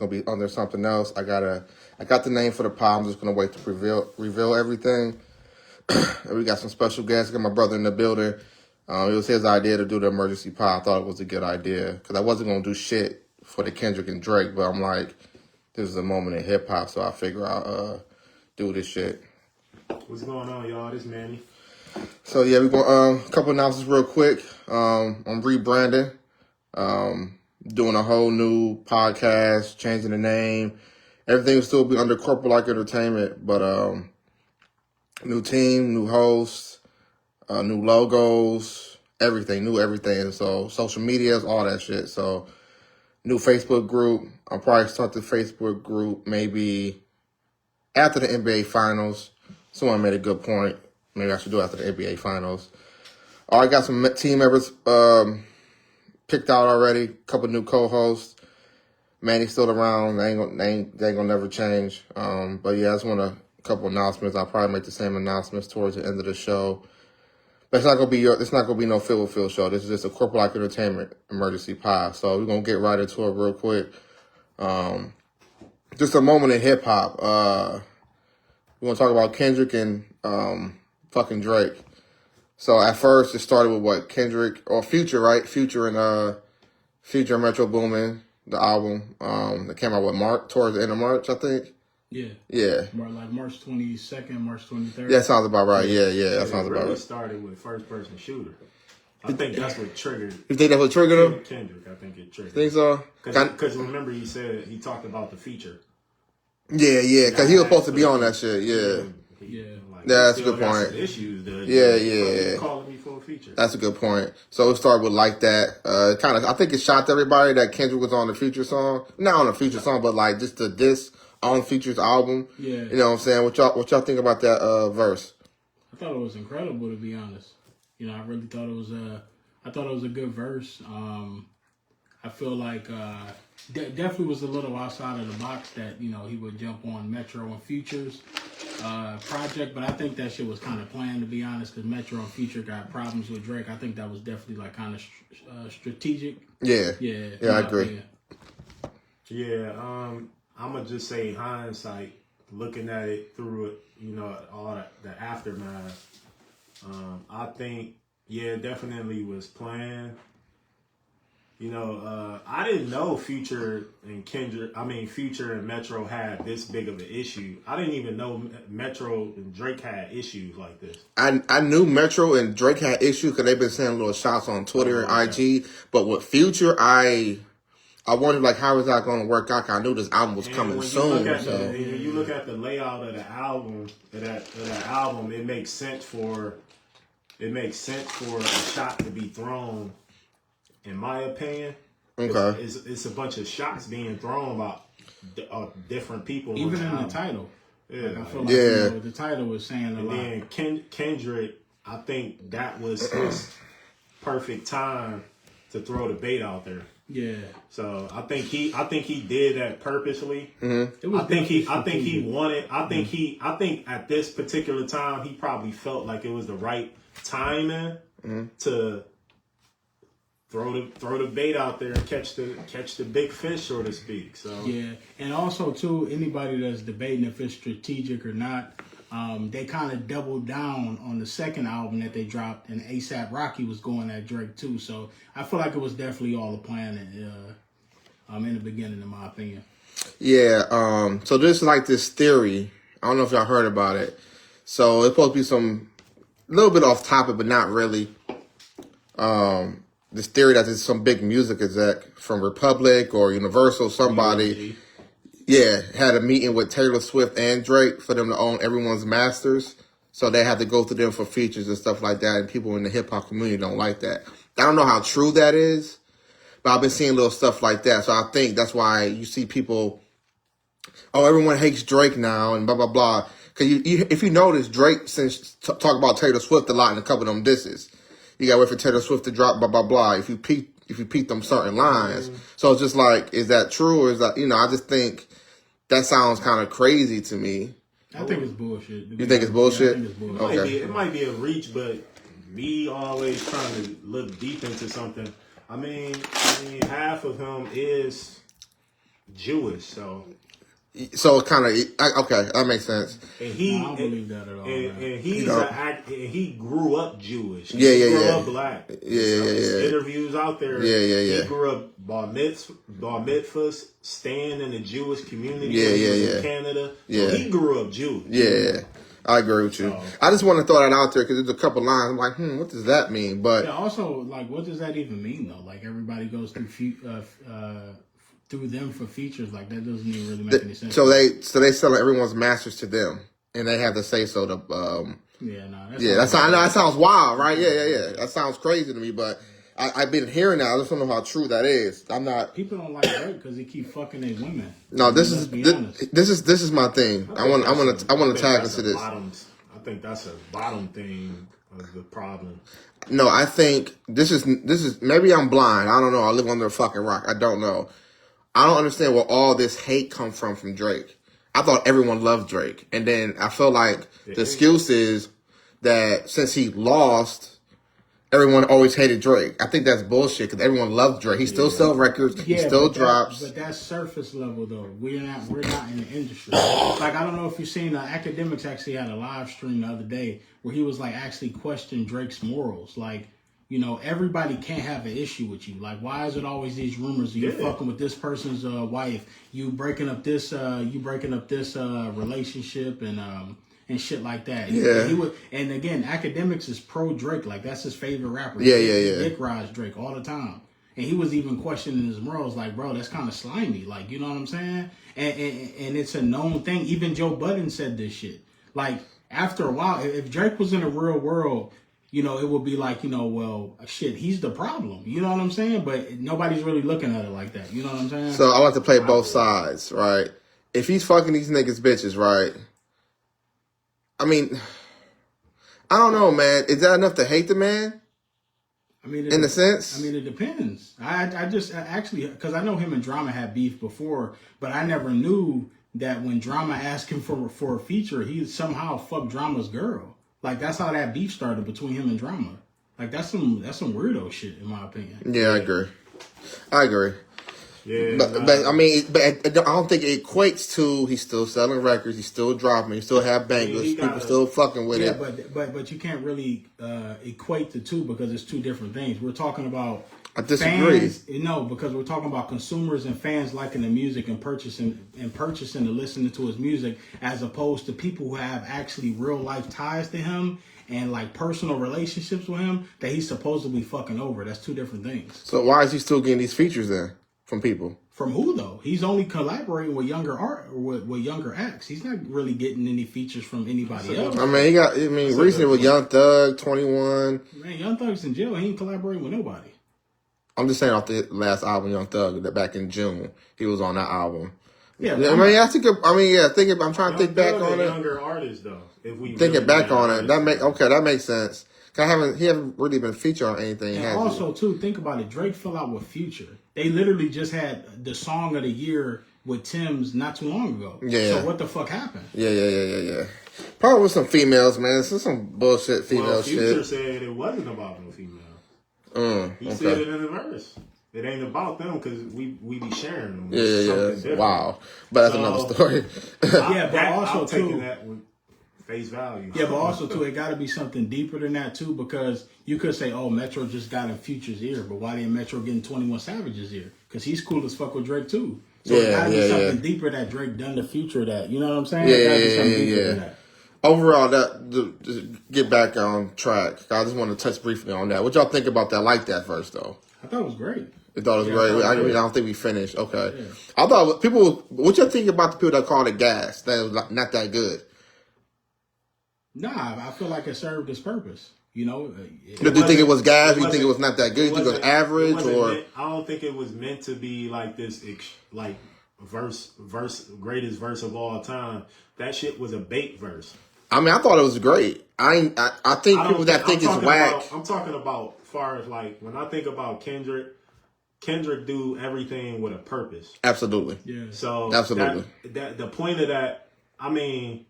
gonna be under something else. I got the name for the pod. I'm just gonna wait to reveal everything. And we got some special guests. Got my brother in the building. It was his idea to do the emergency pod. I thought it was a good idea because I wasn't gonna do shit for the Kendrick and Drake, but I'm like, this is a moment in hip hop, so I figure I'll do this shit. What's going on, y'all? This Manny. So yeah, we're going a couple announcements real quick. I'm rebranding, doing a whole new podcast, changing the name. Everything will still be under CorporateLike Entertainment, but new team, new hosts, new logos, new everything. So social medias, all that shit. So new Facebook group. I'll probably start the Facebook group maybe after the NBA Finals. Someone made a good point. Maybe I should do it after the NBA Finals. I got some team members picked out already. A couple new co-hosts. Manny's still around. They ain't gonna never change. But yeah, I just want a couple announcements. I'll probably make the same announcements towards the end of the show. But it's not gonna be no Phil with Phil show. This is just a CorporateLike Entertainment emergency pod. So we're gonna get right into it real quick. Just a moment in hip hop. We're gonna talk about Kendrick and fucking Drake. So at first it started with what? Kendrick or Future, right? Future and Metro Boomin, the album. That came out towards the end of March, I think. Yeah. Yeah. Like March 22nd, March 23rd. Yeah, that sounds about right. Yeah, that sounds about right. It started with First Person Shooter. I think that's what triggered. You think that's what triggered him? Kendrick, I think it triggered. Think so? Because remember he talked about the feature. Yeah, because he was supposed to be on that shit. Yeah. That's a good point. Issues, Yeah. Calling me for a feature. That's a good point. So it started with like that. I think it shocked everybody that Kendrick was on the Future song. Not on the Future song, but like just the diss on Future's album. Yeah. You know what I'm saying? What y'all think about that verse? I thought it was incredible, to be honest. I really thought it was a good verse. I feel like definitely was a little outside of the box that, he would jump on Metro and Future's project, but I think that shit was kind of planned, to be honest, because Metro and Future got problems with Drake. I think that was definitely like kind of strategic. Yeah, I agree. Yeah, I'm going to just say hindsight, looking at it through all the aftermath, I think, definitely was planned. I didn't know Future and Metro had this big of an issue. I didn't even know Metro and Drake had issues like this. I knew Metro and Drake had issues because they've been sending little shots on Twitter and IG. But with Future, I wondered, like, how is that going to work out? 'Cause I knew this album was coming soon. When you look at the layout of the album, it makes sense for a shot to be thrown. In my opinion, okay, it's a bunch of shots being thrown about different people. Even in the title. Yeah. Like, I feel like the title was saying a lot. And then Kendrick, I think that was his perfect time to throw the bait out there. Yeah. So I think he did that purposely. Mm-hmm. I think at this particular time he probably felt like it was the right timing to throw the bait out there and catch the big fish, so to speak. So yeah, and also too, anybody that's debating if it's strategic or not, they kind of doubled down on the second album that they dropped, and A$AP Rocky was going at Drake too. So I feel like it was definitely all a plan in the beginning, in my opinion. Yeah. So there's like this theory. I don't know if y'all heard about it. So it's supposed to be a little bit off topic, but not really. This theory that there's some big music exec from Republic or Universal, somebody, had a meeting with Taylor Swift and Drake for them to own everyone's masters. So they had to go through them for features and stuff like that. And people in the hip hop community don't like that. I don't know how true that is, but I've been seeing little stuff like that. So I think that's why you see people, everyone hates Drake now and blah, blah, blah. Because if you notice, Drake talk about Taylor Swift a lot in a couple of them disses. You gotta wait for Taylor Swift to drop, blah, blah, blah. If you peep them certain lines. So it's just like, is that true? Or is that, I just think that sounds kind of crazy to me. I think it's bullshit. You think it's bullshit? Yeah, I think it's bullshit. Okay. It might be a reach, but me always trying to look deep into something. I mean, half of him is Jewish, so So kind of okay, that makes sense. and he I don't believe that at all. and he's No. and he grew up Jewish. Yeah, he yeah, grew yeah. up black. Yeah, so yeah, his yeah. interviews out there. Yeah, yeah, yeah. He grew up bar mitzvahs, staying in the Jewish community. Yeah, when he yeah, was yeah. in Canada. So Yeah. he grew up Jewish. Yeah, I agree with you. So- I just want to throw that out there because there's a couple lines. I'm like, what does that mean? But Yeah. Also, like, what does that even mean though? Like, everybody goes through through them for features. Like, that doesn't even really make any sense. so they sell everyone's masters to them, and they have to say so. To Yeah, no. I know that sounds wild, right? Yeah. That sounds crazy to me, but I've been hearing that. I just don't know how true that is. I'm not. People don't like Drake because he keep fucking their women. No, this Let's is be honest. this is my thing. I want to tag into this. I think that's a bottom thing of the problem. No, I think this is maybe I'm blind. I don't know. I live under a fucking rock. I don't know. I don't understand where all this hate comes from Drake. I thought everyone loved Drake. And then I feel like the excuse is that since he lost, everyone always hated Drake. I think that's bullshit because everyone loved Drake. He still sells records. He still drops. But that's surface level though. We're not in the industry. Like, I don't know if you've seen Academics actually had a live stream the other day where he was like actually questioning Drake's morals. Like, you know, everybody can't have an issue with you. Like, why is it always these rumors of you fucking with this person's wife, you breaking up this relationship and shit like that. Yeah. And again, Academics is pro Drake. Like, that's his favorite rapper. Yeah. Dick rides Drake all the time. And he was even questioning his morals, like, bro, that's kind of slimy. Like, you know what I'm saying? And it's a known thing. Even Joe Budden said this shit. Like, after a while, if Drake was in the real world, you know, it would be like, you know, well, shit, he's the problem. You know what I'm saying? But nobody's really looking at it like that. You know what I'm saying? So I like to play both sides, right? If he's fucking these niggas bitches, right? I mean, I don't know, man. Is that enough to hate the man? I mean, in a sense? I mean, it depends. I just actually, because I know him and Drama had beef before, but I never knew that when Drama asked him for a feature, he somehow fucked Drama's girl. Like, that's how that beef started between him and Drama. Like, that's some weirdo shit, in my opinion. Yeah, I agree. Yeah, but I mean, I don't think it equates to he's still selling records, he's still dropping, he still have bangers, people still fucking with it. But you can't really equate the two because it's two different things. We're talking about I disagree. fans, no, because we're talking about consumers and fans liking the music and purchasing and listening to his music, as opposed to people who have actually real life ties to him and like personal relationships with him that he's supposedly fucking over. That's two different things. So why is he still getting these features then from people? From who though? He's only collaborating with younger with younger acts. He's not really getting any features from anybody else. I mean, recently with Young Thug, 21. Man, Young Thug's in jail. He ain't collaborating with nobody. I'm just saying off the last album, Young Thug, that back in June, he was on that album. Yeah, I'm trying to think back on it. Younger artists though. If we thinking back on it, that makes sense. He haven't really been featured on anything. And also, too, think about it. Drake fell out with Future. They literally just had the song of the year with Tim's not too long ago. Yeah. So what the fuck happened? Yeah. Probably with some females, man. This is some bullshit female shit. Future said it wasn't about no females. He said it in the verse. It ain't about them because we be sharing them. Yeah. Wow. But that's another story. I'm taking that with face value. Yeah, but also, too, it got to be something deeper than that, too, because you could say, oh, Metro just got in Future's ear, but why didn't Metro get in 21 Savage's ear? Because he's cool as fuck with Drake, too. So it got to be something deeper that Drake done to Future that. You know what I'm saying? Yeah. Overall, to get back on track, I just want to touch briefly on that. What y'all think about that? I like that verse, though. I thought it was great. You thought it was great? I don't think we finished. Okay. Yeah. I thought what y'all think about the people that called it gas? That was not that good. Nah, I feel like it served its purpose. You know, do you think it was gas? Do you think it was not that good? You think it was average, or I don't think it was meant to be like this, like verse, greatest verse of all time. That shit was a bait verse. I mean, I thought it was great. I think people that think it's whack. I'm talking about far as like when I think about Kendrick do everything with a purpose. Absolutely. Yeah. So absolutely. That the point of that, I mean,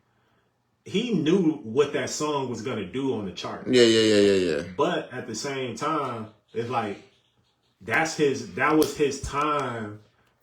he knew what that song was gonna do on the chart. Yeah. But at the same time, it's like that was his time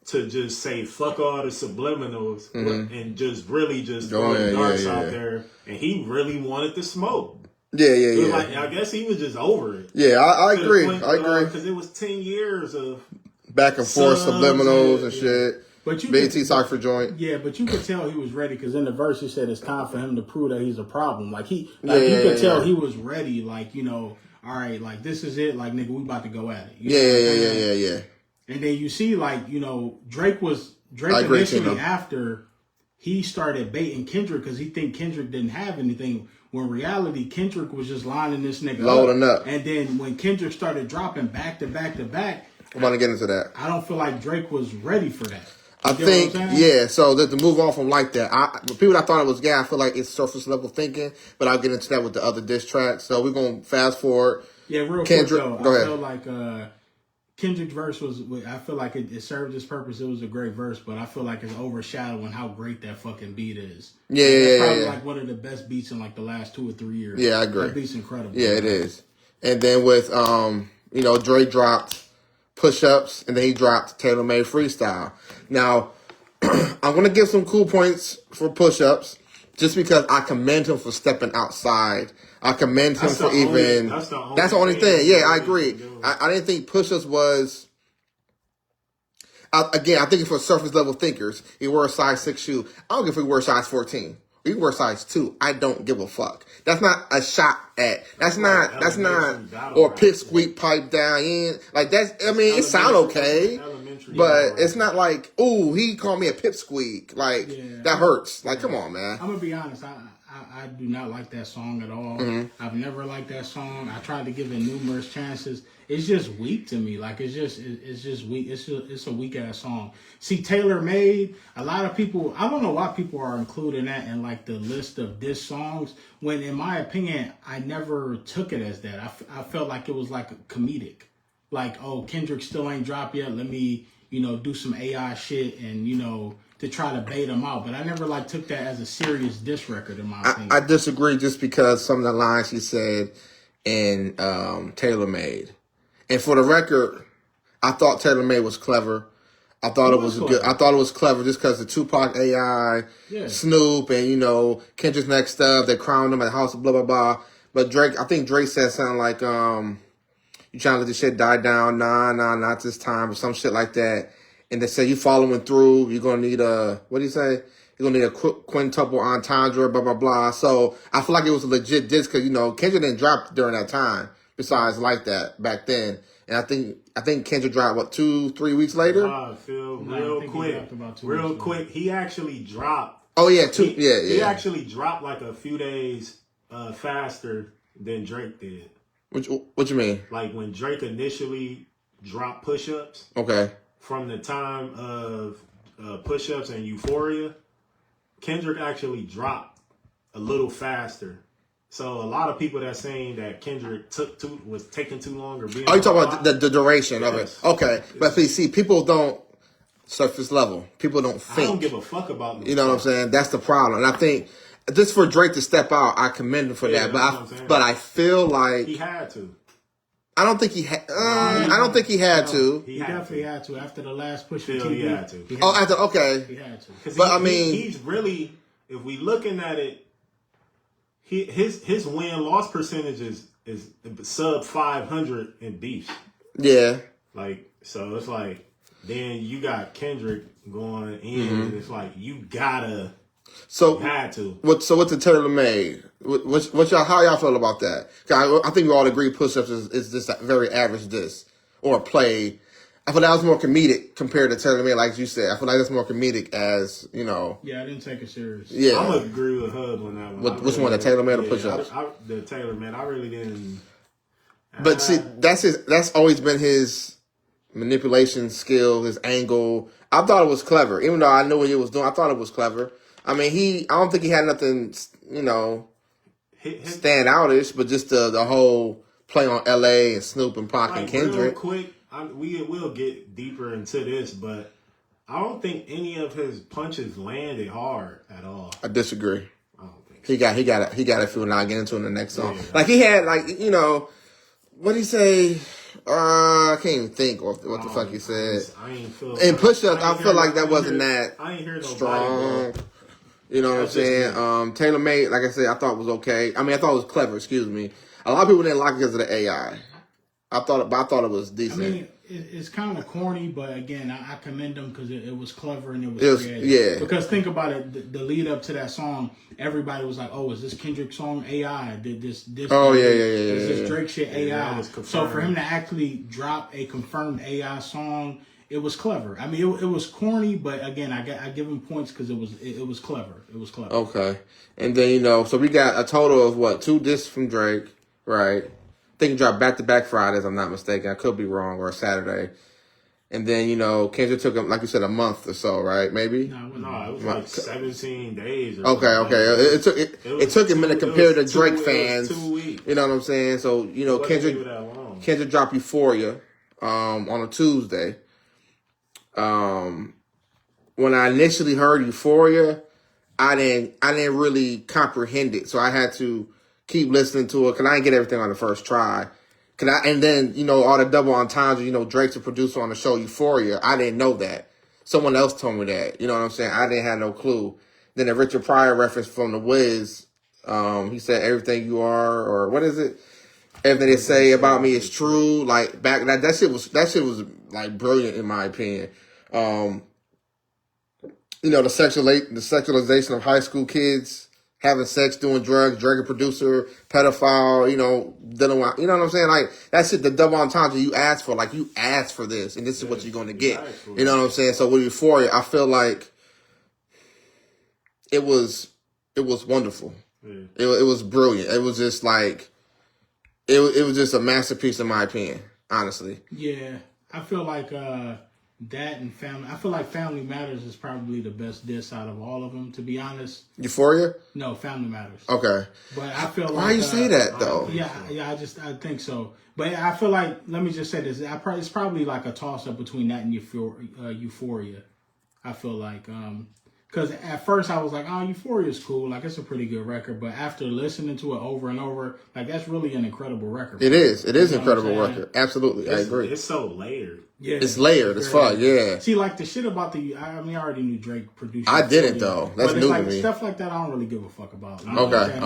to just say fuck all the subliminals and just really just throw the darts out there. And he really wanted to smoke. Yeah. Like, I guess he was just over it. Yeah, I agree. I agree. Because it was 10 years of back and forth subliminals and shit. But you BT Cypher joint. Yeah, but you could tell he was ready because in the verse he said it's time for him to prove that he's a problem. Like you could tell he was ready. Like, you know, all right, like this is it. Like, nigga, we about to go at it. Yeah. And then you see, like, you know, Drake initially after he started baiting Kendrick because he think Kendrick didn't have anything. When in reality, Kendrick was just lining this nigga loading up. And then when Kendrick started dropping back to back to back, I'm about to get into that. I don't feel like Drake was ready for that. I think, so to move on from like that, people that thought it was gay, I feel like it's surface level thinking, but I'll get into that with the other diss tracks. So we're going to fast forward. Yeah, real Kendrick, quick, though. go ahead. I feel like Kendrick's verse I feel like it served its purpose. It was a great verse, but I feel like it's overshadowing how great that fucking beat is. It's probably like one of the best beats in like the last 2 or 3 years. Yeah, I agree. That beat's incredible. Yeah, it is. And then with, you know, Dre dropped Push-Ups, and then he dropped Taylor Made Freestyle. Now, I'm going to give some cool points for Push-Ups, just because I commend him for stepping outside. I commend him for even... That's the only thing. Yeah, I agree. I didn't think Push-Ups was... Again, I think it's for surface level thinkers. He wore a size 6 shoe. I don't give a fuck if he wear size 14. He wear size 2. I don't give a fuck. That's not a shot at. That's not, or pipsqueak pipe down in. Like, that's, I mean, it sound okay, but it's not like, ooh, he called me a pipsqueak. Like, that hurts. Like, come on, man. I'm going to be honest. I do not like that song at all. I've never liked that song. I tried to give it numerous chances. It's just weak to me. Like, it's just weak. It's a weak ass song. See, Taylor Made, a lot of people, I don't know why people are including that in like the list of diss songs, when in my opinion, I never took it as that. I felt like it was like a comedic. Like, oh, Kendrick still ain't dropped yet. Let me, you know, do some AI shit and, you know, to try to bait him out. But I never like took that as a serious diss record in my opinion. I disagree just because some of the lines he said in Taylor Made. And for the record, I thought Taylor Made was clever. I thought it was good. I thought it was clever just because the Tupac AI, Snoop, and, you know, Kendrick's next up, they crowned him at the house, blah, blah, blah. But Drake, I think Drake said something like, you trying to let this shit die down? Nah, not this time, or some shit like that. And they say you following through, you're going to need what do you say? You're going to need a quintuple entendre, blah, blah, blah. So I feel like it was a legit diss because, you know, Kendrick didn't drop during that time, besides like that back then. And I think Kendrick dropped, 2-3 weeks later? Real quick. He actually dropped. Oh, yeah, He actually dropped like a few days faster than Drake did. What you mean? Like when Drake initially dropped Push-Ups. Okay. From the time of Push-Ups and Euphoria, Kendrick actually dropped a little faster. So a lot of people that's saying that Kendrick was taking too long or being... Oh, you talking about the duration of it. Okay. But see, people don't surface level. People don't think. I don't give a fuck about You know what I'm saying? That's the problem. And I think just for Drake to step out, I commend him for that. But I feel like... He had to. I don't think he had. I don't think he had to. He definitely had to after the last push. He had to. Okay. He had to. But he's really, if we looking at it, his win-loss percentage is sub 500 in beefs. Yeah. Like, so it's like, then you got Kendrick going in, and it's like you gotta. So you had to. What's the Taylor Made? How y'all feel about that? I think we all agree Push-Ups is just a very average diss or a play. I feel that was more comedic compared to Taylor Made, like you said. I feel like that's more comedic as, you know. Yeah, I didn't take it serious. Yeah. I'm going to agree with Hub on that one. Which one, the Taylor Made or Push-Ups? The Taylor Made, I really didn't. But see, that's always been his manipulation skill, his angle. I thought it was clever. Even though I knew what he was doing, I thought it was clever. I mean, I don't think he had nothing, you know, stand outish, but just the whole play on LA and Snoop and Pac and Kendrick. Real quick, we will get deeper into this, but I don't think any of his punches landed hard at all. I disagree. I don't think so. He got it. He got it. Now I get into it in the next song. Yeah. Like he had, like, you know, what did he say? I can't even think what the fuck he said. I ain't feel. And push-ups, I feel like that wasn't that I ain't hear no strong. body, You know what I'm saying? Taylor made, like I said, I thought it was okay. I mean, I thought it was clever. Excuse me. A lot of people didn't like it because of the AI. I thought it was decent. I mean, it's kind of corny, but again, I commend them because it was clever and it was creative. Yeah. Because think about it, the lead up to that song, everybody was like, "Oh, is this Kendrick song AI? Did this? Oh yeah. Is this Drake shit AI?" Yeah, so for him to actually drop a confirmed AI song, it was clever. I mean, it was corny, but again, I give him points because it was clever. It was clever. Okay, and then so we got a total of what 2 discs from Drake, right? I think he dropped back-to-back Fridays, I'm not mistaken. I could be wrong, or a Saturday. And then, Kendrick took him, like you said, a month or so, right? Maybe? No, it was like 17 days. Or okay. It took him a minute compared to Drake fans. 2 weeks. You know what I'm saying? So, Kendrick dropped Euphoria on a Tuesday. When I initially heard Euphoria, I didn't really comprehend it. So I had to keep listening to it because I didn't get everything on the first try. And then, all the double entendres, Drake's a producer on the show Euphoria. I didn't know that. Someone else told me that. You know what I'm saying? I didn't have no clue. Then the Richard Pryor reference from The Wiz, he said, everything you are, or what is it? Everything they say about me is true. Like, that shit was like brilliant in my opinion. The sexualization of high school kids, having sex, doing drugs, drug producer, pedophile, dealing with, you know what I'm saying? Like, that shit, the double entendre you asked for. Like, you asked for this, and this is what you're going to get. You know what I'm saying? So with Euphoria, I feel like it was wonderful. Yeah. It was brilliant. It was just like, it was just a masterpiece in my opinion, honestly. Yeah, I feel like that and Family. I feel like Family Matters is probably the best diss out of all of them, to be honest. Euphoria? No, Family Matters. Okay. But I feel like... Why you say that, though? Yeah, I think so. But I feel like, let me just say this, it's probably like a toss-up between that and Euphoria. I feel like... Because at first I was like, oh, Euphoria is cool. Like, it's a pretty good record. But after listening to it over and over, like, that's really an incredible record. It is. It is an incredible record. Absolutely. I agree. It's so layered. Yeah, it's layered as fuck, yeah. See, like, the shit about I already knew Drake produced. I didn't, though. That's new to me. Stuff like that I don't really give a fuck about. Okay.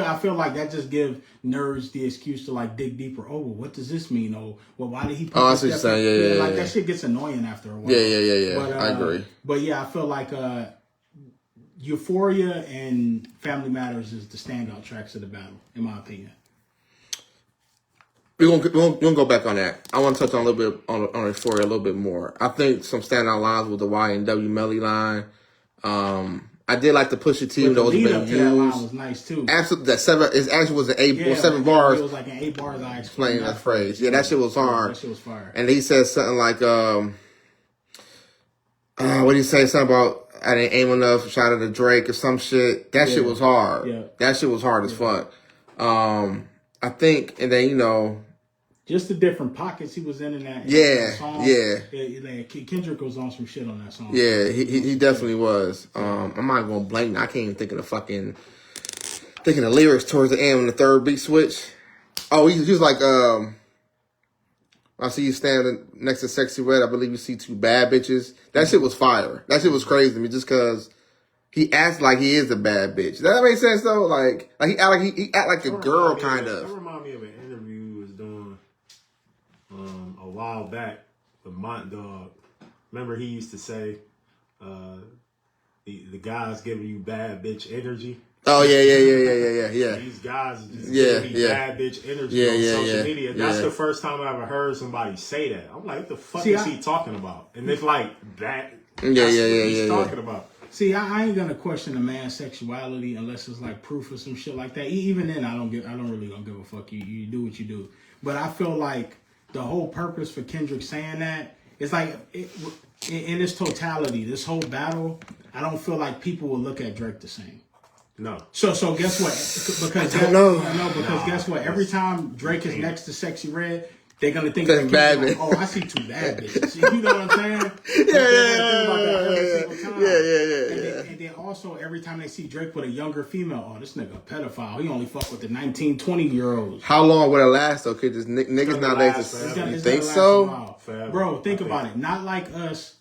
I feel like that just give nerds the excuse to, like, dig deeper. Oh, well, what does this mean? Oh, well, why did he put I see what you're saying. Yeah. Like, that shit gets annoying after a while. Yeah. But, I agree. But, yeah, I feel like Euphoria and Family Matters is the standout tracks of the battle, in my opinion. We're gonna go back on that. I want to touch on a little bit on Euphoria a little bit more. I think some standout lines with the Y and W Melly line. I did like the Pusha T that was been used. That line was nice too. Absolutely, that actually was an 7 bars. It was like an 8 bars. I explained that phrase. Yeah, that shit was hard. That shit was fire. And he said something like, what did he say? Something about I didn't aim enough. Shout out to Drake or some shit. That shit was hard. Yeah. That shit was hard as fuck. I think, and then just the different pockets he was in that. Song. Yeah. Kendrick was on some shit on that song. Yeah, he definitely was. I'm not gonna blame. I can't even think of the lyrics towards the end when the third beat switch. Oh, he was like, I see you standing next to Sexy Red. I believe you see 2 bad bitches. That shit was fire. That shit was crazy to me just because he acts like he is a bad bitch. Does that make sense though? Like he act like a girl kind of. That remind me of an interview he was doing a while back with Mont Dog. Remember he used to say the guys giving you bad bitch energy. Oh yeah. These guys just give me bad bitch energy on social media. That's the first time I ever heard somebody say that. I'm like, what the fuck is he talking about? And it's like that. That's what he's talking about. See, I ain't gonna question a man's sexuality unless it's like proof or some shit like that. Even then, I don't really gonna give a fuck. You do what you do. But I feel like the whole purpose for Kendrick saying that is like in its totality, this whole battle. I don't feel like people will look at Drake the same. No. So guess what? Because I don't know. Guess what? Every time Drake is next to Sexy Red, they're gonna think That's bad, like, man. oh, I see two bad bitches. You know what I'm saying? And then also every time they see Drake with a younger female, oh, this nigga a pedophile. He only fuck with the 19, 20-year-olds. How long would it last though? Cause niggas nowadays, you think so? Bro, think about it. Not like us.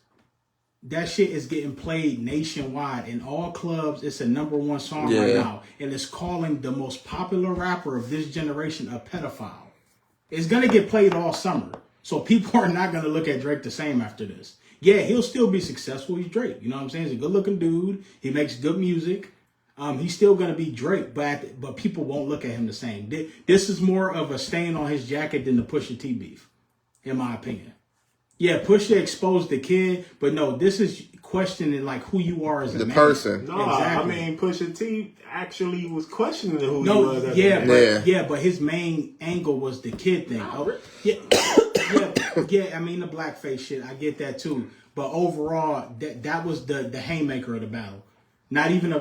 That shit is getting played nationwide in all clubs. It's a #1 song right now, and it's calling the most popular rapper of this generation a pedophile. It's gonna get played all summer, so people are not gonna look at Drake the same after this. Yeah, he'll still be successful. He's Drake. You know what I'm saying? He's a good-looking dude. He makes good music. He's still gonna be Drake, but people won't look at him the same. This is more of a stain on his jacket than the Pusha T beef, in my opinion. Yeah, Pusha exposed the kid, but no, this is questioning like who you are as a man. The person. No, exactly. I mean Pusha T actually was questioning who he was. As yeah, a man. but his main angle was the kid thing. I mean the blackface shit. I get that too, but overall, that was the haymaker of the battle. Not even the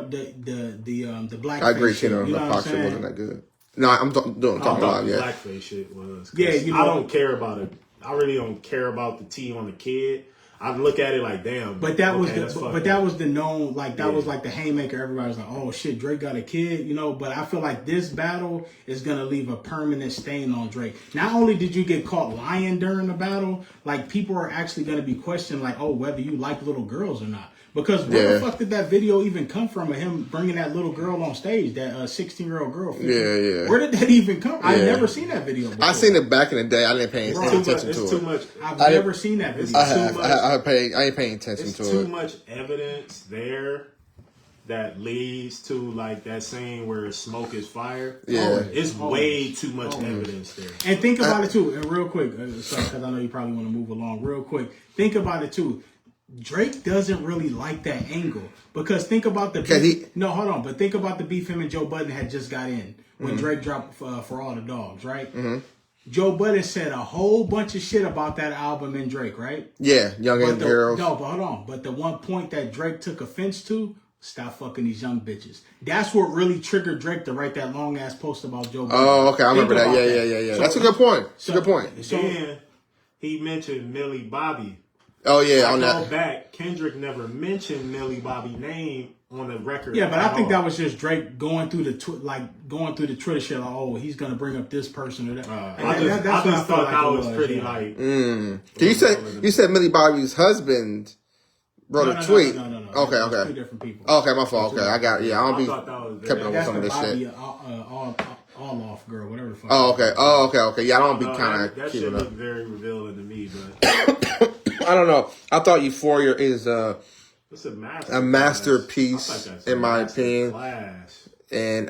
blackface. I agree, shit. You know what I'm shit saying? wasn't that good. No, I'm talking about the blackface shit was. Yeah, I don't care about it. I really don't care about the T on the kid. I look at it like, damn. But that was the known, like that was like the haymaker. Everybody was like, oh shit, Drake got a kid, you know. But I feel like this battle is gonna leave a permanent stain on Drake. Not only did you get caught lying during the battle, like people are actually gonna be questioning, like, oh, whether you like little girls or not. Because where the fuck did that video even come from of him bringing that little girl on stage, that 16-year-old girl? Yeah. Where did that even come? I've never seen that video before. I seen it back in the day. I didn't pay attention to it. It's too much. I've never seen that video. I ain't paying attention to it. It's too much evidence there that leads to like that saying where smoke is fire. Yeah. It's way too much evidence there. And think about it too, and real quick, sorry, because I know you probably want to move along real quick. Think about it too. Drake doesn't really like that angle because think about the beef. But think about the beef him and Joe Budden had just got in when Drake dropped For All the Dogs, right? Mm-hmm. Joe Budden said a whole bunch of shit about that album and Drake, right? Yeah, young and girls. No, but hold on. But the one point that Drake took offense to, stop fucking these young bitches. That's what really triggered Drake to write that long ass post about Joe Budden. Oh, okay, I remember that. Yeah. So, that's a good point. It's a good point. Then he mentioned Millie Bobby. Oh yeah, I on call that. back. Kendrick never mentioned Millie Bobby name on the record. Yeah, but I think that was just Drake going through the Twitter shit. Like, oh, he's gonna bring up this person or that. I just thought that was pretty like. You said Millie Bobby's husband wrote a tweet. No. Okay. Two different people. Okay, my fault. Okay, I got it. Yeah, I don't be keeping up with some of this Bobby, shit. all off girl, whatever the fuck. Okay. Yeah, I don't be kind of that keeping shit up. looked very revealing to me, but. I don't know. I thought Euphoria is it's a masterpiece in my opinion. And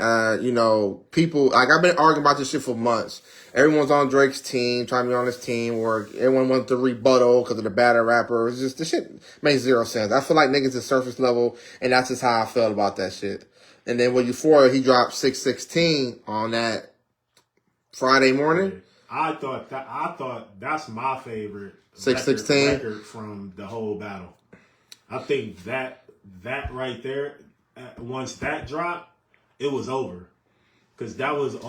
people like I've been arguing about this shit for months. Everyone's on Drake's team, trying to be on his team, or everyone wants to rebuttal because of the battle rapper. It's just the shit makes zero sense. I feel like niggas is surface level, and that's just how I felt about that shit. And then with Euphoria, he dropped 616 on that Friday morning. I thought that's my favorite 616 record from the whole battle. I think that right there, once that dropped, it was over, because that was the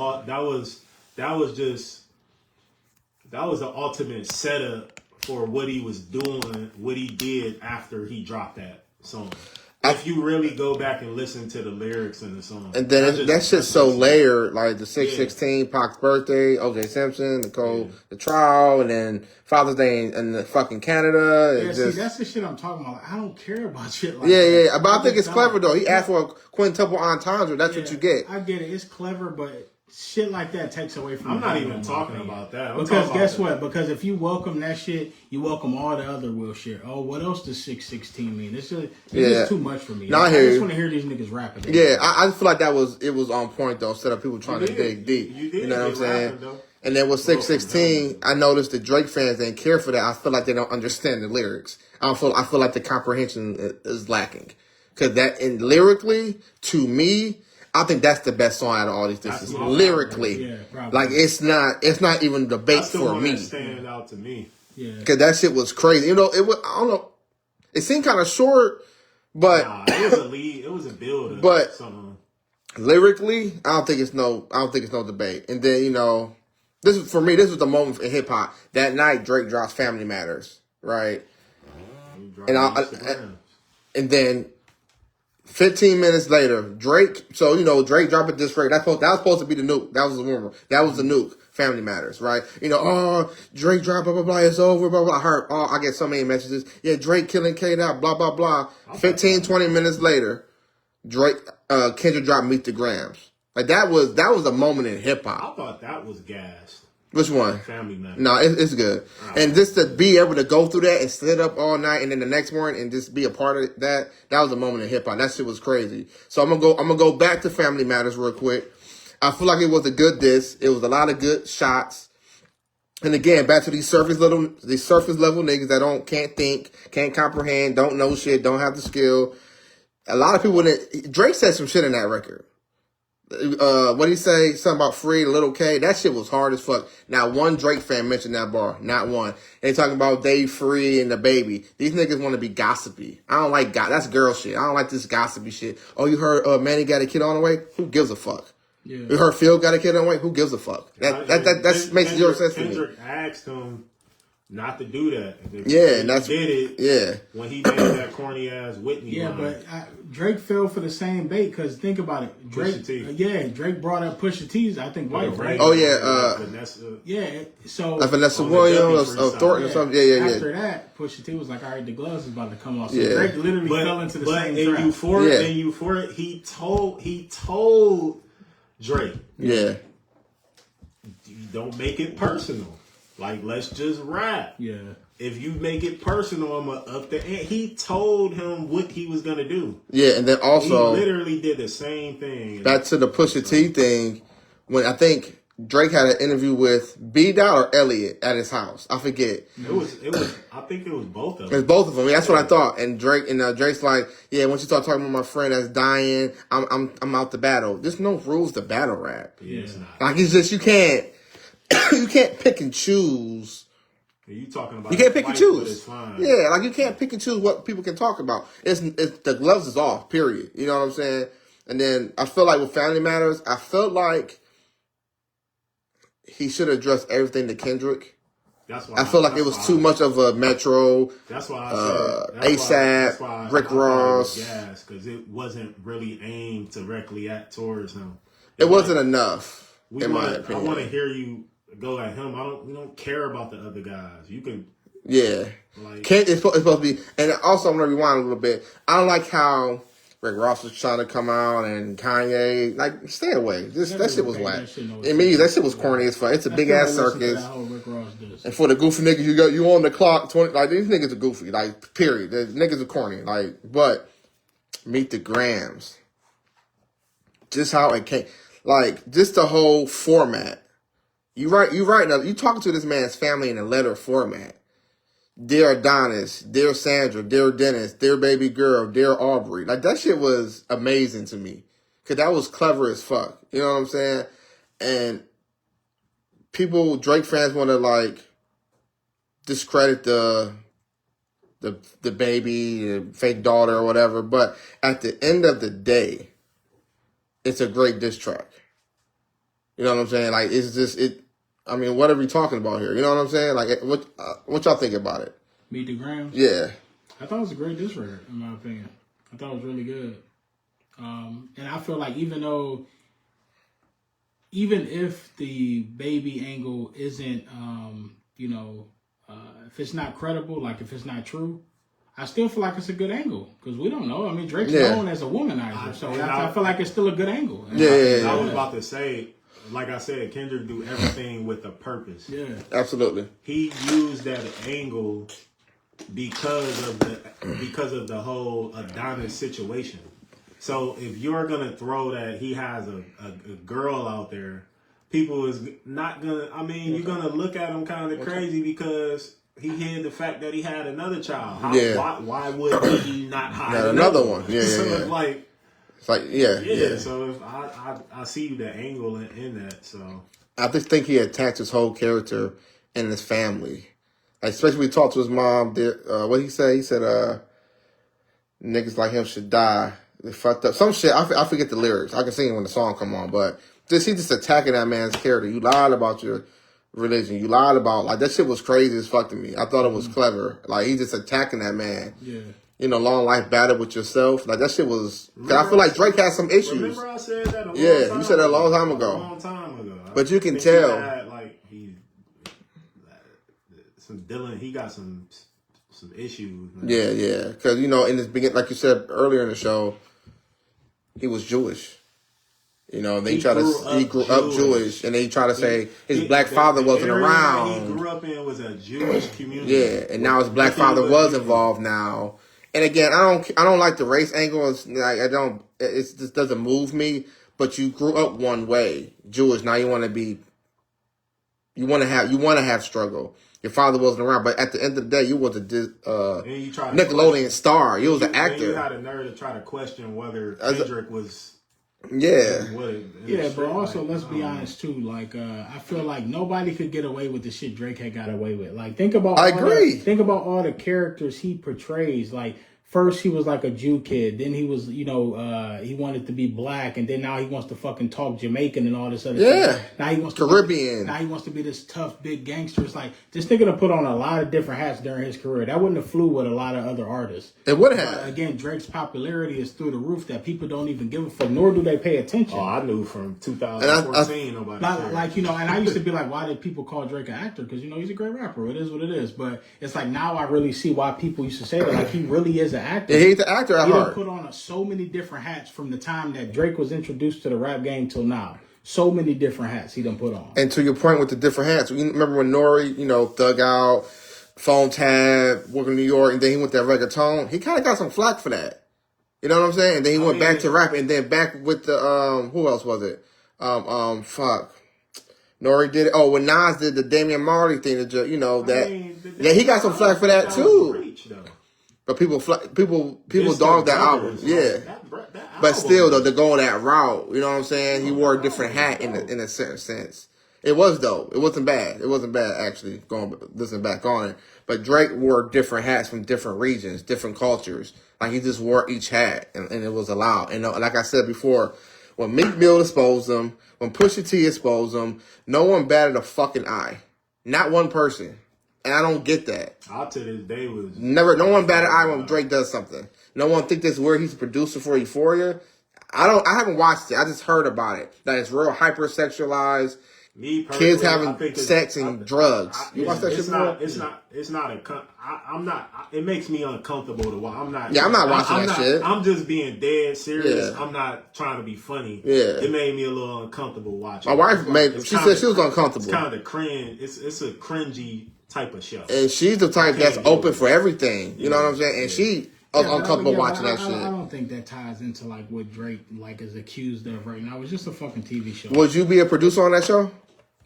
ultimate setup for what he was doing, what he did after he dropped that song. If you really go back and listen to the lyrics in the song. And then that shit's so layered, like the 616, Pac's birthday, O.J. Simpson, the trial, and then Father's Day in the fucking Canada. Yeah, see, that's the shit I'm talking about. Like, I don't care about shit like that. Yeah. But I think it's clever, though. He asked for a quintuple entendre. That's what you get. I get it. It's clever, but shit like that takes away from. I'm not even talking about that. Because guess what? Because if you welcome that shit, you welcome all the other will shit. Oh, what else does 616 mean? It's just too much for me. I just want to hear these niggas rapping. Yeah, I just feel like it was on point though. Instead of people trying to dig deep, you know what I'm saying? And then with 616, I noticed the Drake fans didn't care for that. I feel like they don't understand the lyrics. I feel like the comprehension is lacking, because lyrically, to me, I think that's the best song out of all these discs. Lyrically, like it's not even debate for me. Stand out to me, because that shit was crazy. I don't know. It seemed kind of short, but it was a lead. It was a build. But lyrically, I don't think it's no debate. And then This is, for me, this was the moment in hip hop. That night, Drake drops Family Matters, right? And then 15 minutes later, Drake. So Drake dropped a diss record. That was supposed to be the nuke. That was the rumor. That was the nuke. Family Matters, right? Drake dropped blah blah blah. It's over. Blah blah. I get so many messages. Yeah, Drake killing K-Dot. Blah blah blah. 15, 20 minutes later, Kendrick dropped Meet the Grams. Like that was a moment in hip hop. I thought that was gassed. Which one? Family Matters. No, it's good. And just to be able to go through that and sit up all night and then the next morning and just be a part of that was a moment in hip hop. That shit was crazy. So I'm gonna go back to Family Matters real quick. I feel like it was a good diss. It was a lot of good shots. And again, back to these surface level niggas that can't think, can't comprehend, don't know shit, don't have the skill. A lot of people Drake said some shit in that record. What did he say? Something about free, Little K. That shit was hard as fuck. Not one Drake fan mentioned that bar. Not one. They talking about Dave Free and the baby. These niggas want to be gossipy. I don't like that's girl shit. I don't like this gossipy shit. Oh, you heard Manny got a kid on the way? Who gives a fuck? Yeah. You heard Phil got a kid on the way? Who gives a fuck? That makes zero sense to me. Kendrick asked him not to do that. And that's did it. Yeah, when he made that corny ass Whitney. Yeah, line. but Drake fell for the same bait because think about it. Drake, Drake brought up Pusha T's. I think wife, right? Oh yeah, Vanessa. Yeah, so Vanessa Williams or Thornton or something. Yeah. After that, Pusha T was like, "All right, the gloves is about to come off." So Drake literally fell into the same trap. In Euphoria, he told Drake, "Yeah, don't make it personal. Like, let's just rap. Yeah. If you make it personal, I'm up there." And he told him what he was gonna do. Yeah, and then also he literally did the same thing. Back to the Pusha T thing, when I think Drake had an interview with B. Dot or Elliot at his house. I forget. It was. I think it was both of them. It's both of them. That's what I thought. And Drake's like, yeah. Once you start talking about my friend that's dying, I'm out to battle. There's no rules to battle rap. Yeah, it's not. Like it's just you can't pick and choose. You talking about? You can't pick and choose. Fine. Yeah, like you can't pick and choose what people can talk about. It's the gloves is off. Period. You know what I'm saying? And then I feel like with Family Matters, I felt like he should address everything to Kendrick. That's why I feel like it was too much of a Metro. That's why I said ASAP, Rick Ross. Yes, because it wasn't really aimed directly towards him. It wasn't enough, in my opinion. I want to hear you go at him. We don't care about the other guys. You can. Yeah. It's supposed to be. And also, I'm going to rewind a little bit. I don't like how Rick Ross was trying to come out and Kanye. Like, stay away. That shit was whack. That shit was corny as fuck. It's a big ass circus. And for the goofy niggas, you on the clock. 20. Like, these niggas are goofy. Like, period. The niggas are corny. Like, but Meet the Grams. Just how it came. Like, just the whole format. You right now. You talking to this man's family in a letter format. Dear Adonis, dear Sandra, dear Dennis, dear baby girl, dear Aubrey. Like, that shit was amazing to me. Because that was clever as fuck. You know what I'm saying? And Drake fans want to, like, discredit the baby, the fake daughter or whatever. But at the end of the day, it's a great diss track. You know what I'm saying? Like, it's just, I mean, what are we talking about here? You know what I'm saying? Like, what y'all think about it? Meet the Grams? Yeah. I thought it was a great diss record, in my opinion. I thought it was really good. And I feel like even if the baby angle isn't, if it's not credible, like if it's not true, I still feel like it's a good angle because we don't know. I mean, Drake's known as a womanizer, so I feel like it's still a good angle. I was about to say, like I said, Kendrick do everything with a purpose. Yeah, absolutely. He used that angle because of the whole Adonis situation. So if you're gonna throw that he has a girl out there, people is not gonna. I mean, you're gonna look at him kind of crazy because he hid the fact that he had another child. Why would he not hide another one? Yeah, so yeah. It's like, yeah. So if I see the angle in that. So I just think he attacked his whole character and his family. Like, especially when he talked to his mom. What did he say? He said, "Niggas like him should die." They fucked up some shit. I forget the lyrics. I can sing it when the song come on, but he just attacking that man's character. You lied about your religion. You lied about, like, that shit was crazy as fuck to me. I thought it was clever. Like, he just attacking that man. Yeah. You know, long life battle with yourself. Like, that shit was, cause I feel like Drake had some issues. Remember I said that a long Yeah, time you said that a long time A ago. long time ago. But you can think tell. He had, like, he got some issues. Man. Yeah. Because, you know, in this beginning, like you said earlier in the show, he was Jewish. You know, he grew up Jewish, and they try to say his black father wasn't around. He grew up in was a Jewish community. Yeah, and now his black father was involved now. And again, I don't like the race angle. It's like it just doesn't move me. But you grew up one way, Jewish. Now you want to have struggle. Your father wasn't around, but at the end of the day, you was a Nickelodeon star. You was an actor. You had a nerve to try to question whether Kendrick was. Yeah. But also, let's be honest too. Like, I feel like nobody could get away with the shit Drake had got away with. Like, think about. I agree. Think about all the characters he portrays. Like, first he was like a Jew kid, then he was, he wanted to be black, and then now he wants to fucking talk Jamaican and all this other shit. Now he wants Caribbean. Now he wants to be this tough big gangster. It's like this nigga done put on a lot of different hats during his career. That wouldn't have flew with a lot of other artists. It would have. Again, Drake's popularity is through the roof that people don't even give a fuck, nor do they pay attention. Oh, I knew from 2014 nobody cared. Like, and I used to be like, why did people call Drake an actor? Because, he's a great rapper. It is what it is. But it's like now I really see why people used to say that. Like, he really is an actor. Yeah, he's an actor at heart. He put on so many different hats from the time that Drake was introduced to the rap game till now. So many different hats he done put on. And to your point with the different hats, you remember when Nori, thug out, phone tab, working in New York, and then he went that reggaeton. He kind of got some flack for that. You know what I'm saying? And then he went back to rap, and then back with the who else was it? Nori did it. Oh, when Nas did the Damian Marley thing, he got some flack for that too. But people dog that album, yeah. But still, though, to go that route, you know what I'm saying? He wore a different hat in a certain sense. It was dope. It wasn't bad. It wasn't bad, actually, listening back on it. But Drake wore different hats from different regions, different cultures. Like, he just wore each hat, and it was allowed. And like I said before, when Meek Mill exposed him, when Pusha T exposed him, no one batted a fucking eye. Not one person. And I don't get that. I to this day was no one batted an eye when Drake does something. No one think this is where he's a producer for Euphoria. I haven't watched it. I just heard about it. That it's real hypersexualized. Me kids having sex and drugs. You watch that shit before? It's not I'm not. It makes me uncomfortable to watch. I'm not watching that shit. I'm just being dead serious. Yeah. I'm not trying to be funny. Yeah. It made me a little uncomfortable watching. My wife said she was uncomfortable. It's kind of cringe. It's a cringy type of show. And she's the type that's open for everything. You know what I'm saying? And she uncomfortable watching that shit. I don't think that ties into like what Drake is accused of right now. It's just a fucking TV show. Would you be a producer on that show?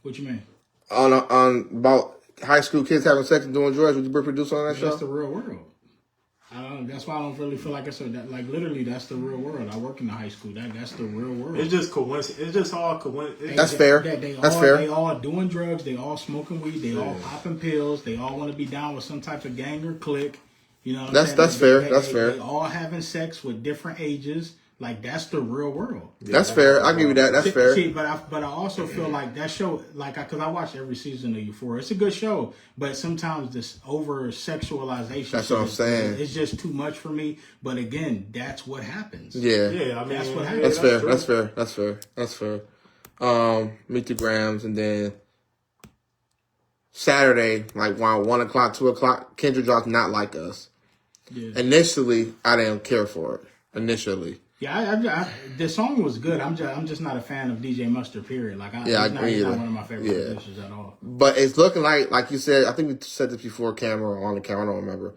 What you mean? On about high school kids having sex and doing drugs? Would you be a producer on that show? That's the real world. That's why I don't really feel like I said that. Like literally, that's the real world. I work in the high school. That's the real world. It's just coincidence. It's just all coincidence. That's fair. That's fair. They all doing drugs. They all smoking weed. They all popping pills. They all want to be down with some type of gang or clique. You know, that's fair. That's fair. They all having sex with different ages. Like that's the real world. That's fair. I'll give you that. That's fair. See, but I also feel like that show, because I watch every season of Euphoria. It's a good show, but sometimes this over sexualization. That's what I'm saying. It's just too much for me. But again, that's what happens. Yeah. Yeah. I mean, that's what happens. That's fair. That's fair. Meet the Grams, and then Saturday, like around 1 o'clock, 2 o'clock, Kendrick dropped "Not Like Us." Yeah. Initially, I didn't care for it. Initially. Yeah, the song was good. I'm just not a fan of DJ Mustard. Period. Like, I agree. He's not one of my favorite producers at all. But it's looking like you said. I think we said this before camera or on the camera. I don't remember.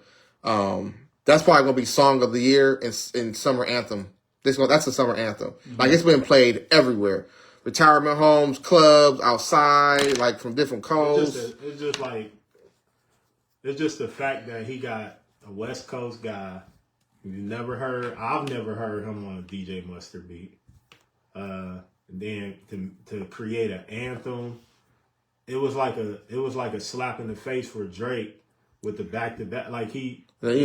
That's probably gonna be song of the year and summer anthem. That's a summer anthem. Mm-hmm. Like it's been played everywhere. Retirement homes, clubs, outside, like from different coasts. It's just the fact that he got a West Coast guy. I've never heard him on a DJ Mustard beat. Then to create an anthem, it was like a slap in the face for Drake with the back to back. Like it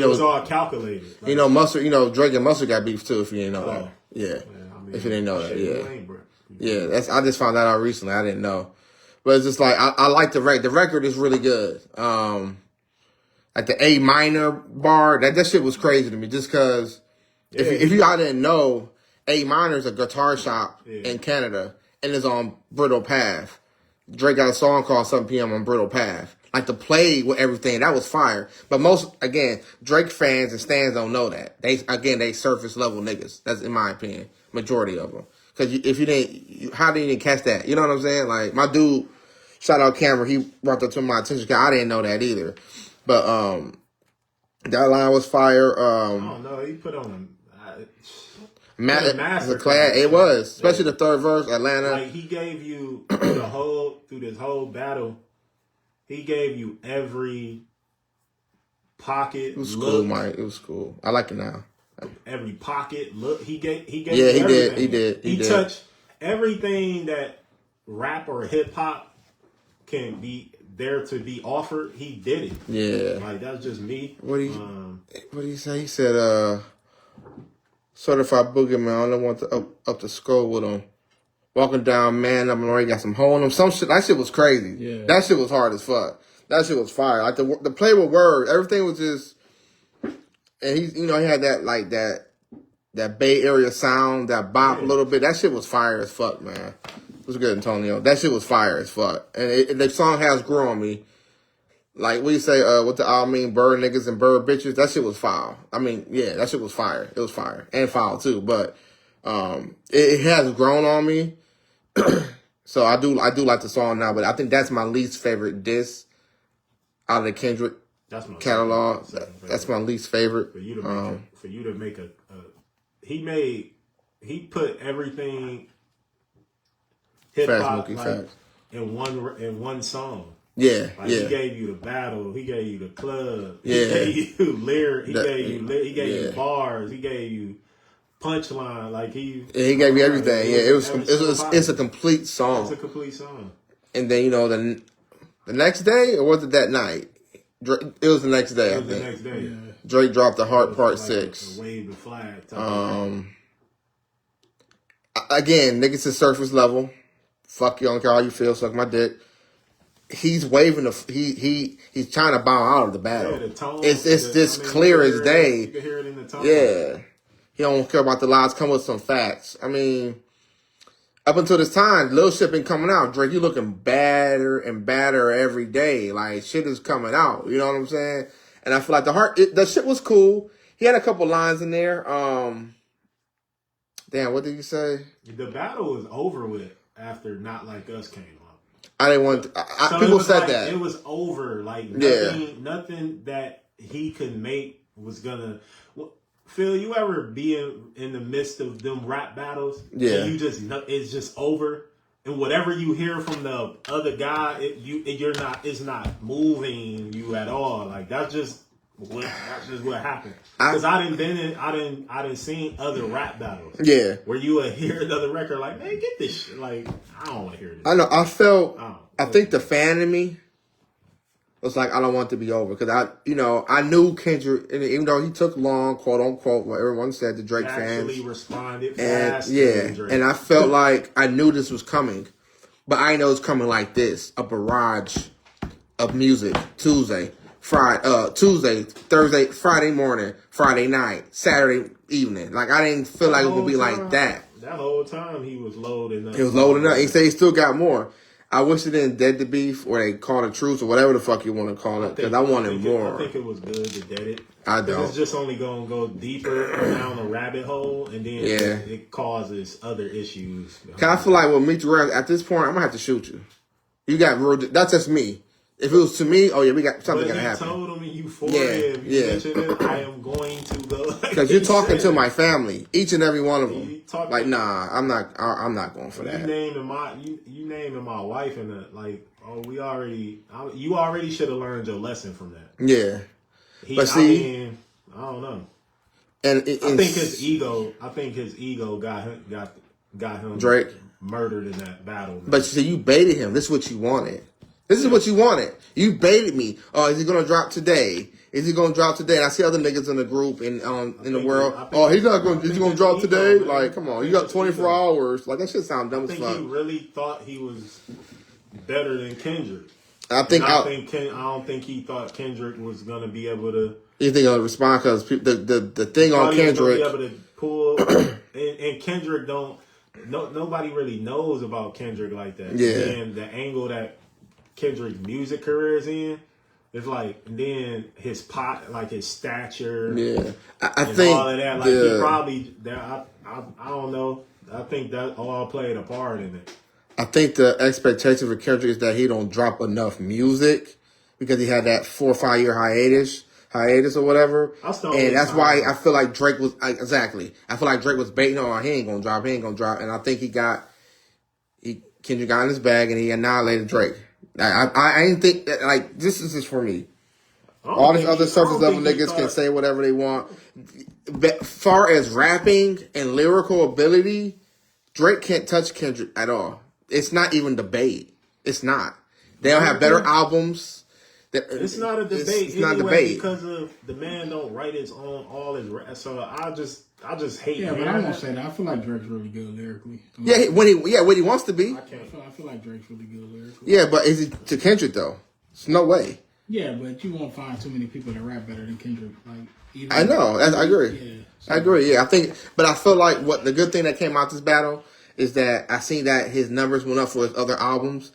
was all calculated. Like, Mustard. Drake and Mustard got beef too. If you didn't know that, yeah. If you didn't know that, yeah. I just found that out recently. I didn't know, But it's just like I like the record. The record is really good. Like the A minor bar, that shit was crazy to me. Just because if you all didn't know, A minor is a guitar shop in Canada and is on Brittle Path. Drake got a song called 7 p.m. on Brittle Path. Like the play with everything, that was fire. But Drake fans and stans don't know that. They surface level niggas. That's in my opinion, majority of them. Because if you didn't, how did you catch that? You know what I'm saying? Like my dude, shout out Cameron, he brought that to my attention. Cause I didn't know that either. But that line was fire. I don't know. He put on a master class. It was, especially the third verse, Atlanta. Like he gave you through this whole battle, he gave you every pocket. It was look, cool, Mike. It was cool. I like it now. Every pocket look. He gave. Yeah, you he everything. did. He touched everything that rap or hip hop can be there to be offered. He did it. Yeah. Like that's just me. What did he say? He said, certified boogeyman, I don't want to up the skull with him. Walking down, man, I'm already got some hole in him. Some shit, that shit was crazy. Yeah. That shit was hard as fuck. That shit was fire. Like the play with words, everything was just, and he had that Bay Area sound, that bop a little bit. That shit was fire as fuck, man. It was good, Antonio. That shit was fire as fuck. And the song has grown on me. Like, what do you say, what the I mean, bird niggas and bird bitches? That shit was foul. I mean, yeah, that shit was fire. It was fire. And foul, too. But it has grown on me. So I do like the song now, but I think that's my least favorite diss out of the Kendrick catalog. That's my least favorite. For you to make he put everything hip hop like, in one song. Yeah, like yeah. He gave you the battle. He gave you the club. Yeah. He gave you lyric. He gave you bars. He gave you punchline. Like he gave you everything. Yeah, it's a complete song. It's a complete song. And then the next day, or was it that night? It was the next day. It was the next day. Yeah. Drake dropped the Heart Part 6. A wave the flag. Again, niggas is surface level. Fuck you, I don't care how you feel. Suck my dick. He's waving he's trying to bow out of the battle. Yeah, the tone, it's clear as day. You can hear it in the tone. Yeah. He don't care about the lies, come with some facts. I mean, up until this time, Lil Shit been coming out. Drake, you looking badder and badder every day. Like, shit is coming out. You know what I'm saying? And I feel like the shit was cool. He had a couple lines in there. Damn, what did you say? The battle was over with after Not Like Us came out. I didn't want people said like, that. It was over. Like, nothing that he could make was gonna... Phil, you ever be in the midst of them rap battles? Yeah. And you just know it's just over, and whatever you hear from the other guy, it's not moving you at all. Like that's just what happened. Because I didn't seen other rap battles. Yeah. Where you would hear another record like, man, get this shit. Like I don't want to hear this. I know. I think the fan in me was like, I don't want it to be over. Because I knew Kendrick, and even though he took long, quote unquote, what everyone said, the Drake fans. Actually responded and fast. And I felt like I knew this was coming. But I know it's coming like this. A barrage of music. Tuesday, Thursday, Friday morning, Friday night, Saturday evening. Like, I didn't feel like it would be like that. That whole time he was loading up. He was loading up. He said he still got more. I wish it didn't dead the beef or they called it truce or whatever the fuck you want to call it, because I wanted more. I think it was good to dead it. I don't. It's just only going to go deeper down a rabbit hole, and then it causes other issues. I feel like with Meet Rap, at this point, I'm going to have to shoot you. You got real... That's just me. If it was to me, we got something going to happen. But you told him in Euphoria, mentioned it, I am going to go. Because you're talking to my family, each and every one of them. Like, nah, I'm not going for that. You named my wife and you already should have learned your lesson from that. Yeah. I don't know. And I think his ego got him Drake murdered in that battle. Man. But you baited him. This is what you wanted. You baited me. Oh, is he gonna drop today? And I see other niggas in the group and in the world. Is he gonna drop today? Like, come on, you got 24 hours. Like, that shit sound dumb as fuck. He really thought he was better than Kendrick. I don't think he thought Kendrick was gonna be able to. You think he'll respond because the thing on Kendrick. Be able to pull, and Kendrick don't. No, nobody really knows about Kendrick like that. Yeah. And the angle that Kendrick's music career is in, it's like, and then his his stature. Yeah, I think all of that. Like he probably. I don't know. I think that all played a part in it. I think the expectation for Kendrick is that he don't drop enough music because he had that 4 or 5 year hiatus or whatever. And that's why I feel like Drake was exactly. I feel like Drake was baiting on he ain't gonna drop, and I think Kendrick got in his bag and he annihilated Drake. I ain't think that, like, this is just for me. All these other surface level niggas can say whatever they want. But far as rapping and lyrical ability, Drake can't touch Kendrick at all. It's not even debate. It's not. They don't have better albums. It's not a debate. It's not a debate because of the man don't write his own all his rap. So I just hate. Yeah, but I won't say that. I feel like Drake's really good lyrically. When he wants to be. I feel like Drake's really good lyrically. Yeah, but is he to Kendrick though? It's no way. Yeah, but you won't find too many people that rap better than Kendrick. I know. I agree. Yeah, so. I agree. Yeah, but I feel like what the good thing that came out this battle is that I seen that his numbers went up for his other albums.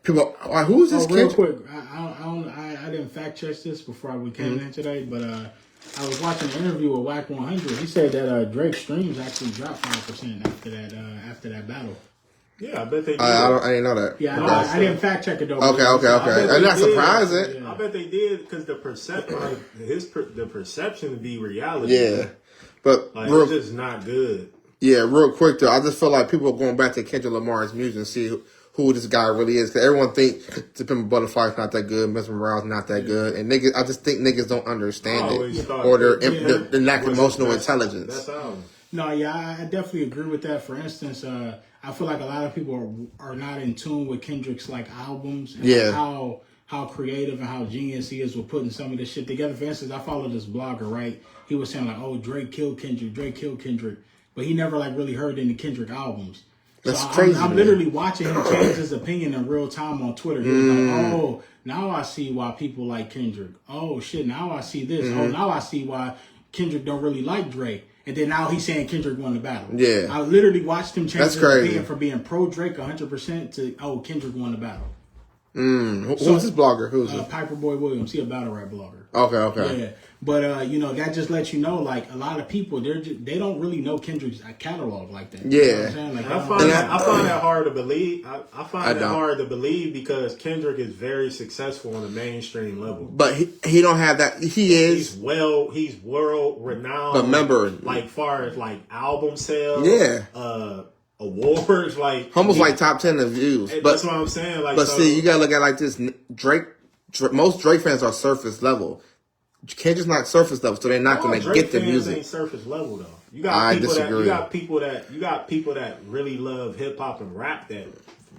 People, who's this kid? Real quick, I didn't fact check this before we came in today, but I was watching an interview with Whack 100. He said that Drake's streams actually dropped 5% after that battle. Yeah, I bet they did. I didn't know that. Yeah, I didn't fact check it though. Okay. I'm not surprised. I bet they did because the perception would be reality. Yeah, but it's just not good. Yeah, real quick though, I just feel like people are going back to Kendrick Lamar's music and see who this guy really is. Because everyone think To Pimp a Butterfly's not that good, Mr. Morale's not that good, and niggas, I just think niggas don't understand it or their lack of emotional intelligence. That's how. No, yeah, I definitely agree with that. For instance, I feel like a lot of people are not in tune with Kendrick's albums and how creative and how genius he is with putting some of this shit together. For instance, I follow this blogger, right? He was saying oh, Drake killed Kendrick, but he never really heard any Kendrick albums. That's crazy. I'm literally watching him change his opinion in real time on Twitter. He was like, oh, now I see why people like Kendrick. Oh shit, now I see this. Oh, now I see why Kendrick don't really like Drake. And then now he's saying Kendrick won the battle. Yeah. I literally watched him change his opinion from being pro Drake 100% to Kendrick won the battle. Who's this blogger? Who's this? Piper Boy Williams. He a battle rap blogger. Okay. Yeah. But that just lets you know a lot of people they don't really know Kendrick's catalog like that. Yeah. You know what I'm saying? I find that hard to believe. I find that hard to believe because Kendrick is very successful on a mainstream level. But he don't have that. He's world renowned. But remember, far as album sales. Yeah. Awards almost top 10 of views. But that's what I'm saying. But see, you gotta look at it like this. Drake, most Drake fans are surface level. Kendrick's not surface level, so they're not going to get the music. Ain't surface level though. You got people that really love hip hop and rap that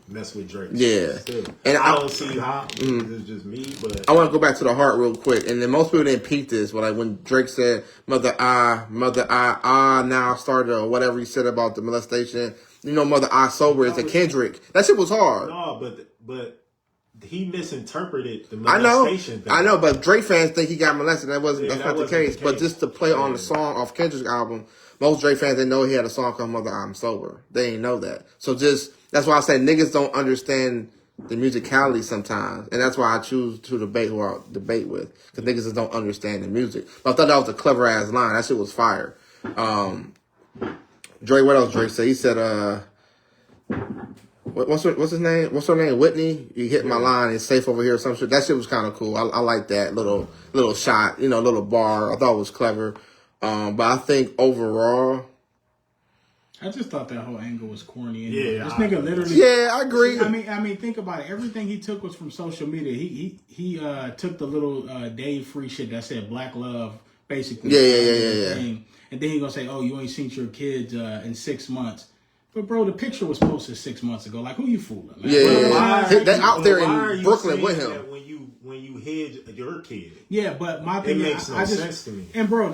mess with Drake. Yeah, and I don't see how. It's just me, but I want to go back to the heart real quick. And then most people didn't peep this, but when Drake said "Mother I now started" or whatever he said about the molestation. Mother I sober is a Kendrick. That shit was hard. No, but. He misinterpreted the molestation thing. I know, but Drake fans think he got molested. That's not the case. But just to play on the song off Kendrick's album, most Drake fans didn't know he had a song called Mother I'm Sober. They didn't know that. So that's why I say niggas don't understand the musicality sometimes. And that's why I choose to debate who I debate with. Because niggas just don't understand the music. But I thought that was a clever ass line. That shit was fire. Drake, what else Drake said? He said, What's his name? What's her name? Whitney. You hit my line. It's safe over here or some shit. That shit was kind of cool. I like that little shot. Little bar. I thought it was clever. But I think overall, I just thought that whole angle was corny. Yeah, this nigga literally. Yeah, I agree. I mean, think about it. Everything he took was from social media. He took the little Dave Free shit that said Black Love, basically. Yeah. And then he gonna say, "Oh, you ain't seen your kids in 6 months." But bro, the picture was posted 6 months ago. Who you fooling, man? Yeah. They're out there in Brooklyn with him. When you hid your kid. Yeah, but my thing makes no sense to me. And bro,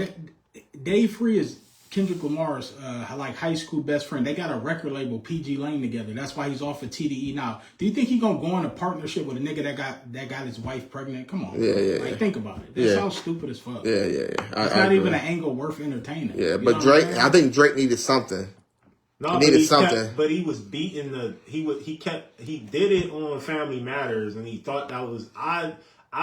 Dave Free is Kendrick Lamar's like high school best friend. They got a record label, PG Lane, together. That's why he's off of TDE now. Do you think he gonna go in a partnership with a nigga that got his wife pregnant? Come on, think about it. That sounds stupid as fuck. Yeah. It's not even an angle worth entertaining. Yeah, but Drake, I think Drake needed something. No, he needed something. But he was beating he did it on Family Matters, and he thought that was I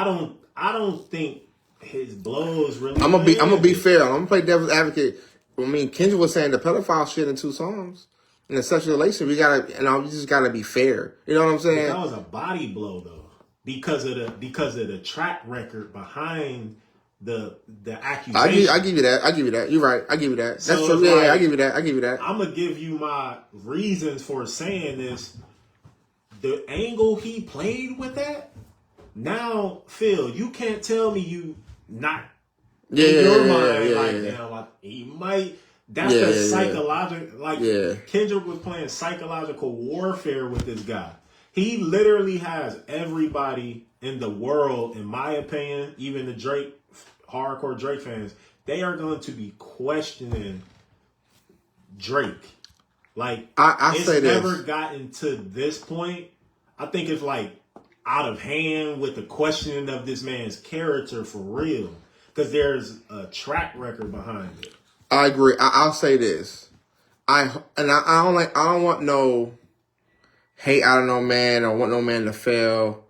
don't think his blows really. I'm gonna be fair. I'm gonna play devil's advocate. I mean, Kendrick was saying the pedophile shit in 2 songs. In a sexual relation, we just gotta be fair. You know what I'm saying? That was a body blow though, because of the track record behind the accusation. I give you that. You're right. I give you that. That's So true. it's Yeah, like, I give you that. I'm gonna give you my reasons for saying this. The angle he played with that. Now, Phil, you can't tell me you not. In your mind, damn, he might. That's the psychological. Kendrick was playing psychological warfare with this guy. He literally has everybody in the world, in my opinion, even the hardcore Drake fans, they are going to be questioning Drake. Like, it's never gotten to this point. I think it's like out of hand with the questioning of this man's character for real. Because there's a track record behind it. I agree. I'll say this. I don't want no hate out of no man or want no man to fail.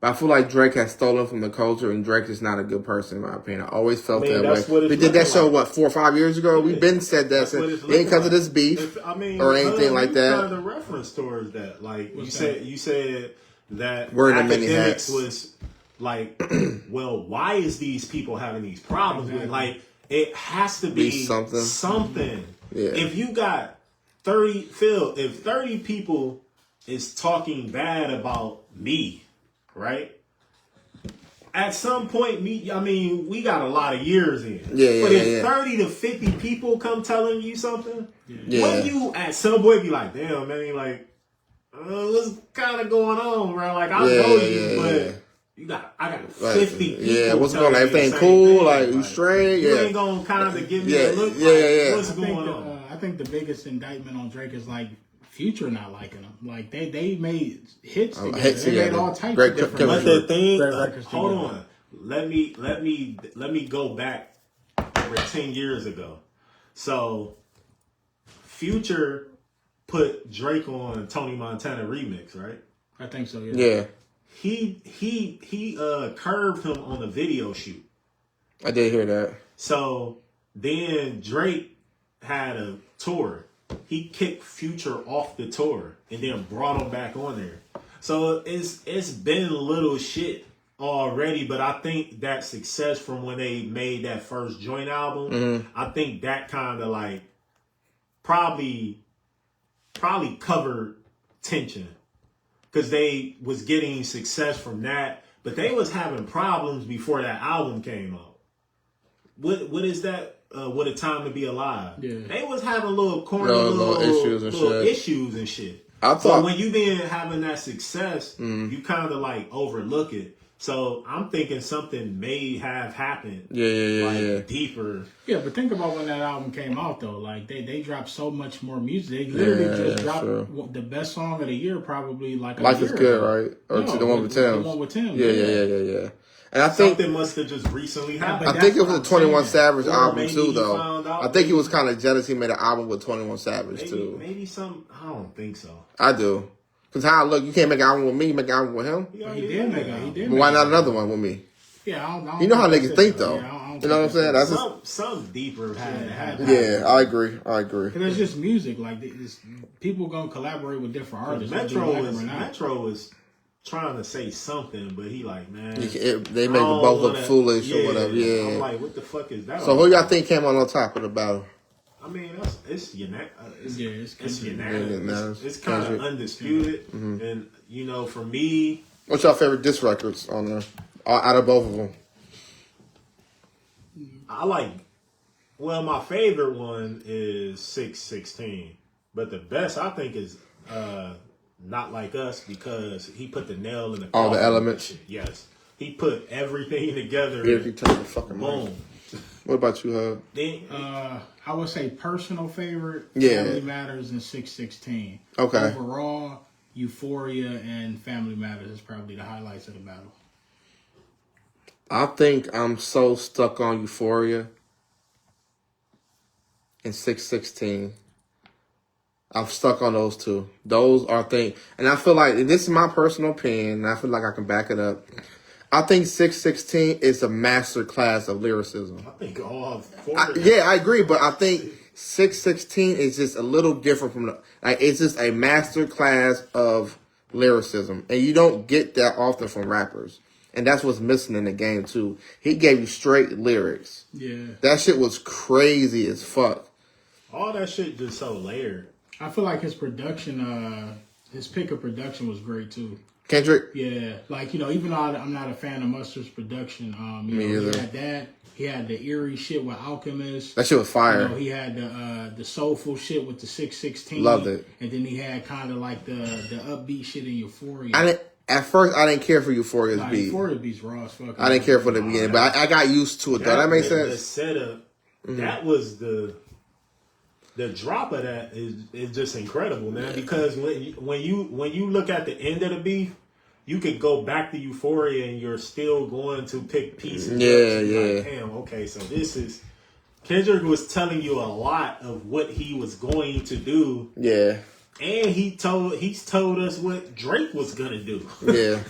But I feel like Drake has stolen from the culture, and Drake is not a good person, in my opinion. I always felt that way. We did that show, 4 or 5 years ago? Yeah. We've been said that. It ain't because of this beef or anything like that. Kind of reference towards that. Like, you said that we're in academics was like, well, why is these people having these problems? Exactly. Like, it has to be something. Yeah. If you got 30, Phil, if 30 people is talking bad about me, right? At some point, we got a lot of years in. Yeah, but if 30 to 50 people come telling you something, wouldn't you at some point be like, damn, man, like, what's kind of going on, bro? Like, I know you, but I got 50 people. Yeah, what's going on? Everything cool? Like, you straight? You ain't going to kind of give me a look like, what's going on? I think the biggest indictment on Drake is, like, Future not liking him. Like, they made hits together. They made all types of different. But the thing, hold on. Let me go back over 10 years ago. So, Future put Drake on Tony Montana remix, right? I think so. Yeah. He curved him on a video shoot. I did hear that. So then Drake had a tour. He kicked Future off the tour and then brought him back on there. So it's been little shit already, but I think that success from when they made that first joint album, I think that kind of like probably covered tension. Because they was getting success from that, but they was having problems before that album came out. What is that? What a Time to Be Alive. Yeah. They was having little corny little issues and shit. So when you been having that success, you kind of like overlook it. So I'm thinking something may have happened. Deeper. Yeah, but think about when that album came out though. Like they dropped so much more music. They literally just dropped the best song of the year, probably like Life is Good, right? Or the one with Tim. The one with Tim. Yeah. And I think something must have just recently happened. I think it was a 21 Savage album too, though. I think he was kind of jealous he made an album with 21 Savage too. Maybe some. I don't think so. I do. Because how I look, you can't make an album with me, you make an album with him. He did make it. Why not another one with me? Yeah, I don't you know how niggas think though. You know what I'm saying? That's some deeper had. Yeah, I agree. Because it's just music. Like people gonna collaborate with different artists. Metro was trying to say something, but he like, man, they make them both look foolish or whatever. Yeah, I'm like, what the fuck is that? So who y'all think came on top of the battle? I mean, it's unanimous. It's kind of undisputed, and for me, what's your favorite diss records on there? Out of both of them, I like. Well, my favorite one is 616, but the best I think is Not Like Us because he put the nail in the all the elements. Yes, he put everything together. If you take the fucking boom. What about you, Hub? I would say personal favorite, Yeah. Family Matters and 616. Okay. Overall, Euphoria and Family Matters is probably the highlights of the battle. I think I'm so stuck on Euphoria and 616. I'm stuck on those two. Those are things. And I feel like, this is my personal opinion, and I feel like I can back it up. I think 616 is a master class of lyricism. I think all four. I agree, but I think 616 is just a little different from it's just a master class of lyricism, and you don't get that often from rappers, and that's what's missing in the game too. He gave you straight lyrics. Yeah, that shit was crazy as fuck. All that shit just so layered. I feel like his production, his pick of production was great too. Kendrick? Yeah, like, even though I'm not a fan of Mustard's production, Me either. He had that. He had the eerie shit with Alchemist. That shit was fire. He had the soulful shit with the 616. Loved it. And then he had kind of like the upbeat shit in Euphoria. At first, I didn't care for Euphoria's beat. Euphoria beat's raw as fuck. I didn't care for the beginning, but I got used to it, though. That makes sense? The setup, that was the drop of that is just incredible, man. Because when you look at the end of the beef, you could go back to Euphoria and you're still going to pick pieces. Yeah. Like, damn, okay, so this is... Kendrick was telling you a lot of what he was going to do. Yeah. And he's told us what Drake was going to do. Yeah.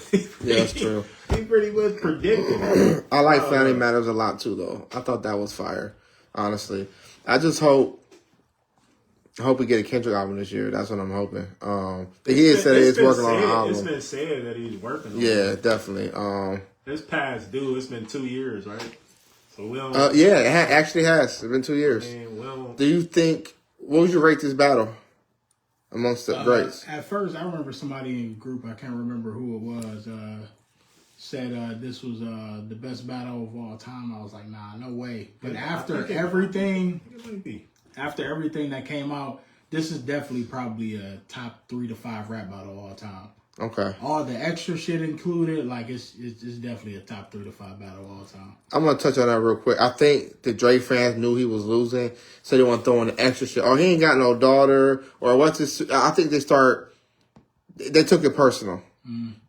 Yeah, that's true. He pretty much predicted. I like Family Matters a lot, too, though. I thought that was fire, honestly. I just hope we get a Kendrick album this year. That's what I'm hoping. He said he's working on an album. It's been said that he's working on it. Yeah, definitely. It's past due. It's been 2 years, right? So we don't... yeah, it actually has. It's been 2 years. Man, do you think... What would you rate this battle amongst the greats? At first, I remember somebody in the group, I can't remember who it was, said this was the best battle of all time. I was like, nah, no way. But after everything... It might be. After everything that came out, this is definitely probably a top 3 to 5 rap battle of all time. Okay. All the extra shit included, like it's definitely a top 3 to 5 battle of all time. I'm gonna touch on that real quick. I think the Drake fans knew he was losing, so they want to throw in the extra shit. Oh, he ain't got no daughter, or what's his? I think they took it personal.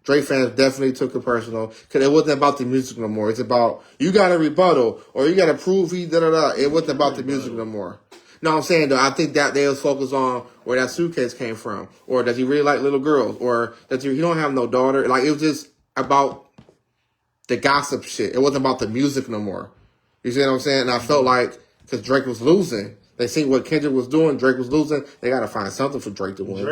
Drake fans definitely took it personal because it wasn't about the music no more. It's about you got to rebuttal or you got to prove he da. It wasn't about the music no more. No, I'm saying, though, I think that they was focused on where that suitcase came from, or does he really like little girls, or does he don't have no daughter. Like, it was just about the gossip shit. It wasn't about the music no more. You see what I'm saying? And I felt like, because Drake was losing, they seen what Kendrick was doing, Drake was losing, they got to find something for Drake to win.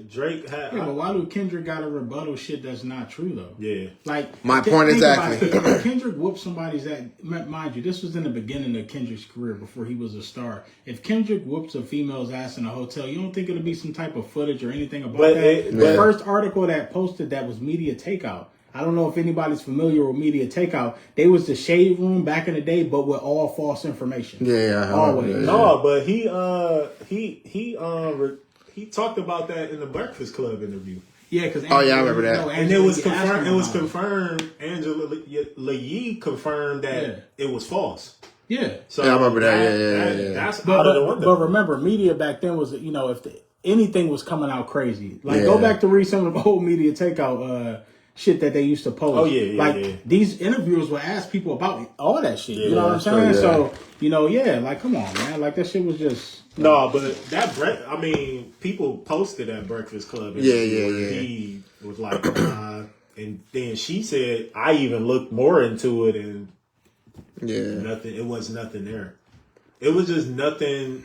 Drake had... Yeah, but why do Kendrick got to rebuttal shit that's not true, though? Yeah. Like, my point exactly. If Kendrick whooped somebody's ass, mind you, this was in the beginning of Kendrick's career before he was a star. If Kendrick whoops a female's ass in a hotel, you don't think it'll be some type of footage or anything about that? The first article that posted that was media takeout. I don't know if anybody's familiar with media takeout. They was the shade room back in the day, but with all false information. Yeah, always. Yeah. No, but he talked about that in the Breakfast Club interview. Yeah, because I remember that. And it was confirmed. It was confirmed. Angela Yee confirmed that it was false. Yeah. So I remember that. Yeah. That's but remember, media back then was if anything was coming out crazy, like go back to read some of the old media takeout shit that they used to post. Oh yeah. These interviewers would ask people about all that shit. Yeah, you know what I'm saying? True, So like, come on, man, like that shit was just. No, but people posted at Breakfast Club. Yeah. He was like, and then she said, I even looked more into it, and nothing. It was nothing there. It was just nothing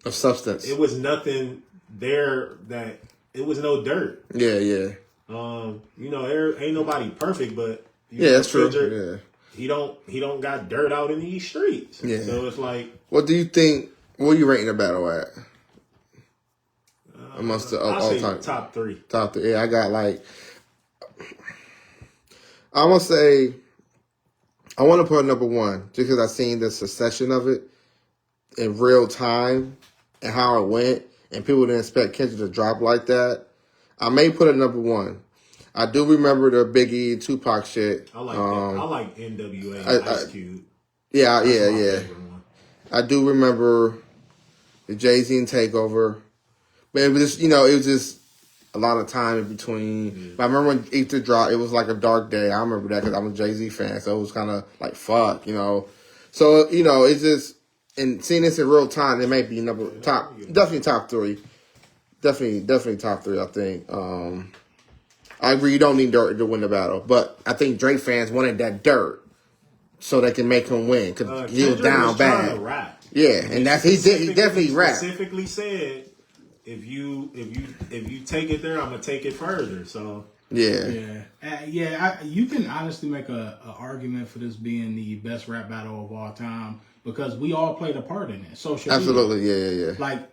of substance. It was nothing there that it was no dirt. Yeah. There ain't nobody perfect, but that's true. He don't got dirt out in these streets. Yeah. So it's like, what do you think? What are you rating the battle at? Amongst the all time top 3. Top 3. Yeah, I got I want to say, I want to put number 1 just because I seen the succession of it in real time and how it went, and people didn't expect Kendrick to drop like that. I may put it number 1. I do remember the Biggie Tupac shit. I like that. I like NWA Ice Cube. Yeah, That's yeah, my yeah. favorite one. I do remember the Jay-Z and Takeover. But it was just, it was just a lot of time in between. Yeah. But I remember when Ether dropped, it was like a dark day. I remember that because I'm a Jay-Z fan, so it was kind of like, fuck, So, it's just, and seeing this in real time, it may be definitely top three. Definitely top three, I think. I agree, you don't need dirt to win the battle. But I think Drake fans wanted that dirt so they can make him win because he was Kendrick down was bad. trying to rap. Yeah, and he definitely rapped. Specifically said, if you take it there, I'm gonna take it further. So Yeah. You can honestly make a argument for this being the best rap battle of all time because we all played a part in it. Social Absolutely, media. yeah. Like,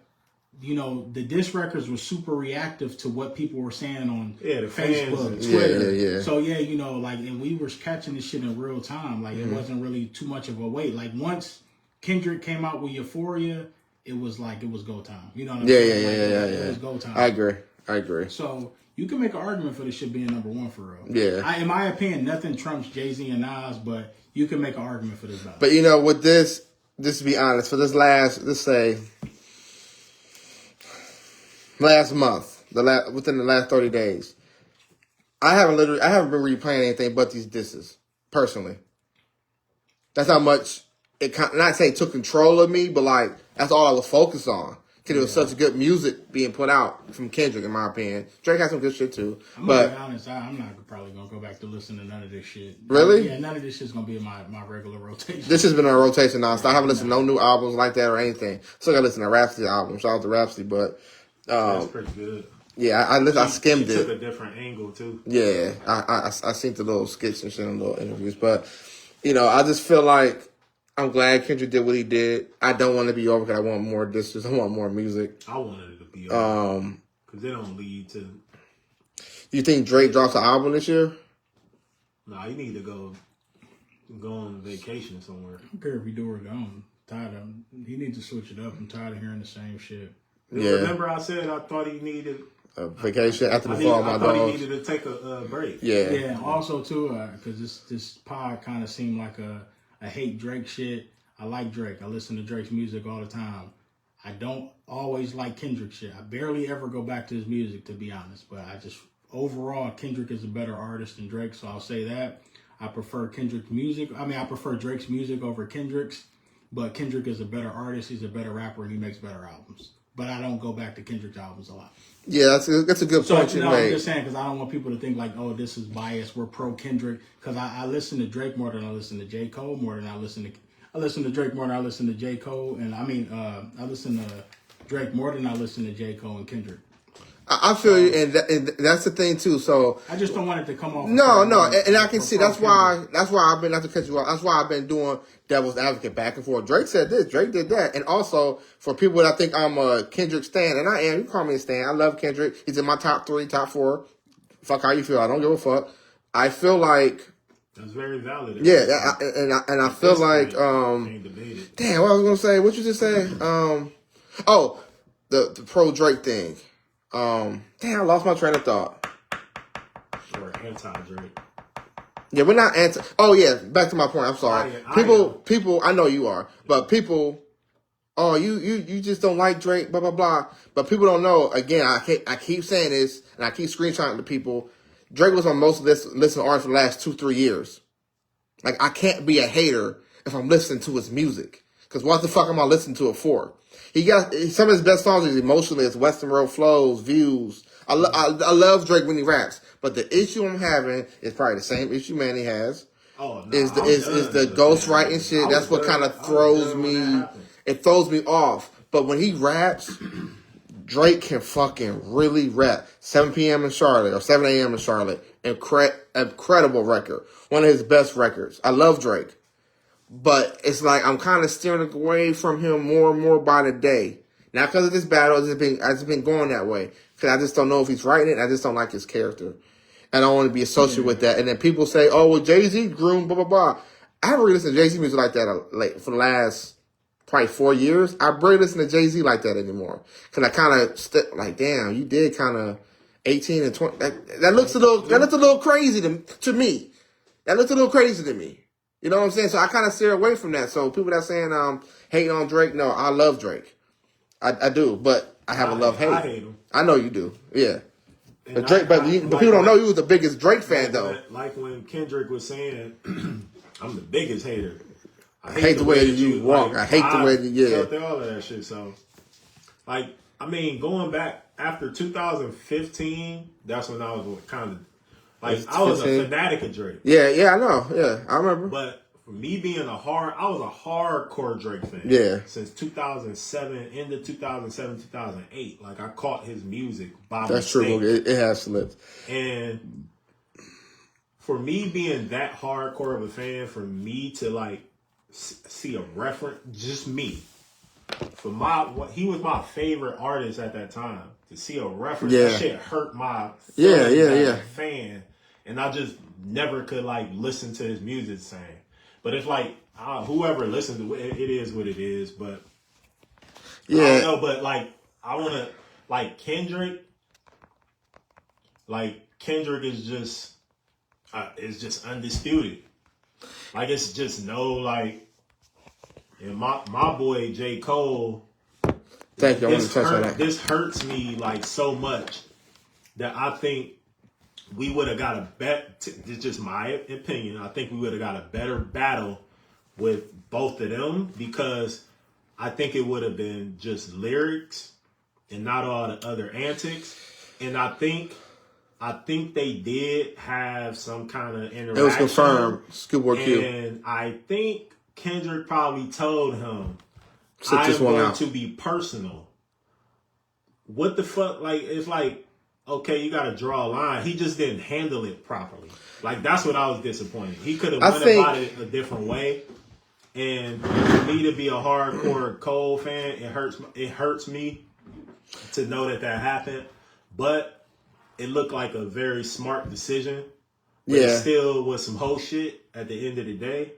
the diss records were super reactive to what people were saying on the Facebook, fans, Twitter. Yeah. So and we were catching this shit in real time. Like, it wasn't really too much of a wait. Like, once Kendrick came out with Euphoria, it was go time. You know what I'm saying? Yeah. It was go time. I agree. So you can make an argument for this shit being number one for real. Yeah. In my opinion, nothing trumps Jay-Z and Nas, but you can make an argument for this battle. But with this, just to be honest, for this let's say last month, within the last 30 days, I haven't been replaying anything but these disses personally. That's how much not saying it took control of me, but like that's all I was focused on. Because it was such good music being put out from Kendrick, in my opinion. Drake has some good shit too. I'm gonna be honest, I'm not probably gonna go back to listen to none of this shit. Really? Yeah, none of this shit's gonna be in my regular rotation. This has been on rotation nonstop. I haven't listened to no new albums like that or anything. Still gotta listen to Rhapsody album. Shout out to Rhapsody, but that's pretty good. Yeah, I skimmed he it. Took a different angle too. Yeah, I seen the little skits and shit in little interviews, but I just feel like I'm glad Kendrick did what he did. I don't want to be over because I want more discs. I want more music. I wanted it to be over because they don't lead to. You think Drake drops an album this year? Nah, you need to go on vacation somewhere. I don't care if he do or don't. Tired of him. He needs to switch it up. I'm tired of hearing the same shit. Yeah. Remember I said I thought he needed a vacation after the fall of my I thought dogs. he needed to take a break. Yeah. Yeah. Also too, because this pod kind of seemed like a hate Drake shit. I like Drake. I listen to Drake's music all the time. I don't always like Kendrick shit. I barely ever go back to his music, to be honest. But overall, Kendrick is a better artist than Drake, so I'll say that. I prefer Kendrick's music. I prefer Drake's music over Kendrick's. But Kendrick is a better artist. He's a better rapper, and he makes better albums. But I don't go back to Kendrick's albums a lot. Yeah, that's a good point you made. I'm just saying because I don't want people to think like, oh, this is biased. We're pro Kendrick because I listen to Drake more than I listen to J. Cole, more than I listen to Drake more than I listen to J. Cole, and I listen to Drake more than I listen to J. Cole and Kendrick. I feel you, and that's the thing too. So I just don't want it to come off. No, and I can see that's why I've been not to cut you off. That's why I've been doing devil's advocate back and forth. Drake said this, Drake did that, and also for people that think I'm a Kendrick stan, and I am. You call me a stan. I love Kendrick. He's in my top 3, top 4. Fuck how you feel. I don't give a fuck. I feel like that's very valid. Yeah, and I feel like damn, what I was gonna say. What you just say? The pro Drake thing. Damn, I lost my train of thought. Or anti-Drake. Yeah, we're not anti. Oh yeah, back to my point. I'm sorry. People, I know you are, but people. Oh, you just don't like Drake, blah blah blah. But people don't know. Again, I keep saying this, and I keep screenshotting to people. Drake was on most of this listen artists for the last 2-3 years. Like I can't be a hater if I'm listening to his music, because what the fuck am I listening to it for? He got some of his best songs is emotionally. It's Western Road Flows, Views. I love Drake when he raps, but the issue I'm having is probably the same issue Manny has. Oh, no, is the ghostwriting shit? That's what kind of throws me. It throws me off. But when he raps, Drake can fucking really rap. 7 p.m. in Charlotte or 7 a.m. in Charlotte, incredible record. One of his best records. I love Drake. But it's like I'm kind of steering away from him more and more by the day. Not because of this battle, I just been going that way. Because I just don't know if he's writing it. I just don't like his character. I don't want to be associated with that. And then people say, oh, well, Jay-Z groomed, blah, blah, blah. I haven't really listened to Jay-Z music like that for the last probably 4 years. I barely listen to Jay-Z like that anymore. Because I kind of, like, damn, you did kind of 18 and 20. That looks a little crazy to me. That looks a little crazy to me. You know what I'm saying? So I kind of steer away from that. So people that saying hating on Drake, no, I love Drake. I do, but I have a love-hate. I hate him. I know you do. Yeah. And But Drake, but people don't know you was the biggest Drake fan, though. Like when Kendrick was saying, I'm the biggest hater. I hate the way you walk. I hate the way you, all of that shit. So, like, I mean, going back after 2015, that's when I was kind of, like, I was a fanatic of Drake. Yeah, I know. Yeah, I remember. But for me being I was a hardcore Drake fan. Yeah. Since 2007, into 2007, 2008. Like, I caught his music by That's mistake. true. It has slipped. And for me being that hardcore of a fan, for me to, like, see a reference, just me. He was my favorite artist at that time. To see a reference, that shit hurt my feelings as a fan. And I just never could, like, listen to his music the same. But it's like, whoever listens to it, it is what it is. But I don't know, but, like, I want to, like, Kendrick is just undisputed. Like, it's just no, like, and my boy J. Cole. Thank you. I want to touch on that. This hurts me, like, so much that I think we would have got a bet. It's just my opinion. I think we would have got a better battle with both of them, because I think it would have been just lyrics and not all the other antics. And I think they did have some kind of interaction. It was confirmed. Schoolboy Q. And I think Kendrick probably told him, I'm going to be personal. What the fuck? Like, it's like, okay, you got to draw a line. He just didn't handle it properly. Like, that's what I was disappointed. He could have went about it a different way. And for me to be a hardcore Cole fan, it hurts me to know that happened. But it looked like a very smart decision. But it still was some whole shit at the end of the day.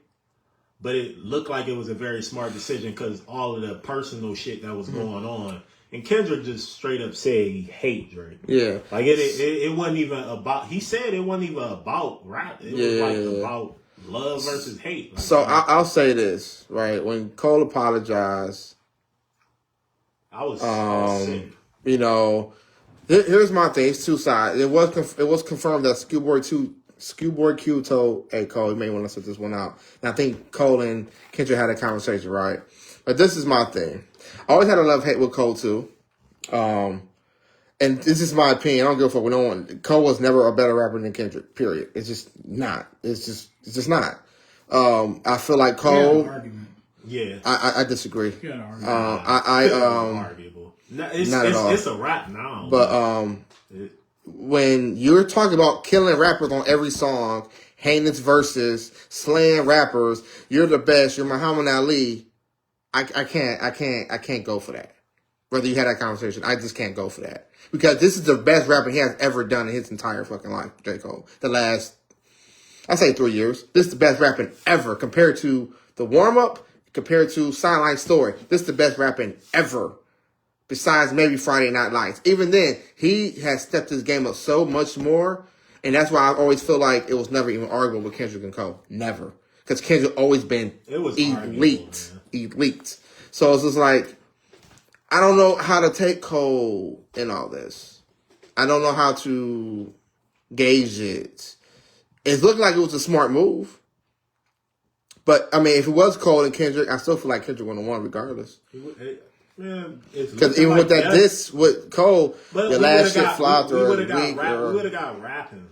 But it looked like it was a very smart decision because all of the personal shit that was going on. And Kendrick just straight up said he hate Drake. Yeah. Like, it wasn't even about, he said it wasn't even about rap. It was like about love versus hate. Like, so I'll say this, right? When Cole apologized, I was sick. You know, here's my thing. It's two sides. It was confirmed that Schoolboy Q told, hey, Cole, you may want to set this one out. And I think Cole and Kendrick had a conversation, right? But this is my thing. I always had a love-hate with Cole, too. And this is my opinion. I don't give a fuck with no one. Cole was never a better rapper than Kendrick, period. It's just not. It's just not. I feel like Cole... Yeah. I disagree. Arguable. Not at all. It's a rap now. But when you're talking about killing rappers on every song, heinous verses, slaying rappers, you're the best, you're Muhammad Ali, I can't go for that. Whether you had that conversation, I just can't go for that. Because this is the best rapper he has ever done in his entire fucking life, J. Cole. The last, I say 3 years. This is the best rapping ever compared to the warm-up, compared to Silent Story. This is the best rapping ever. Besides maybe Friday Night Lights. Even then, he has stepped his game up so much more. And that's why I always feel like it was never even arguable with Kendrick and Cole. Never. Because Kendrick always been elite. Elite. So it's just like, I don't know how to take Cole in all this. I don't know how to gauge it. It looked like it was a smart move. But, I mean, if it was Cole and Kendrick, I still feel like Kendrick would have won regardless. Because even with that diss with Cole, the last shit flopped we would have got rapping.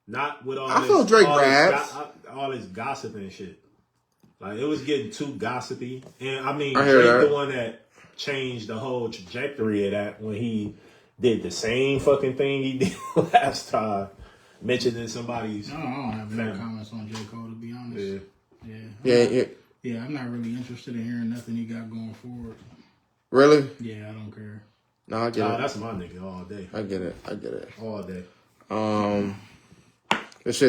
Not with all I feel Drake raps. All this gossip and shit. Like, it was getting too gossipy. And, I mean, Drake the one that changed the whole trajectory of that when he did the same fucking thing he did last time. Mentioning somebody's... I don't have no comments on J. Cole, to be honest. Yeah, I'm not really interested in hearing nothing he got going forward. Really? Yeah, I don't care. No, I get it. That's my nigga all day. I get it. All day. That's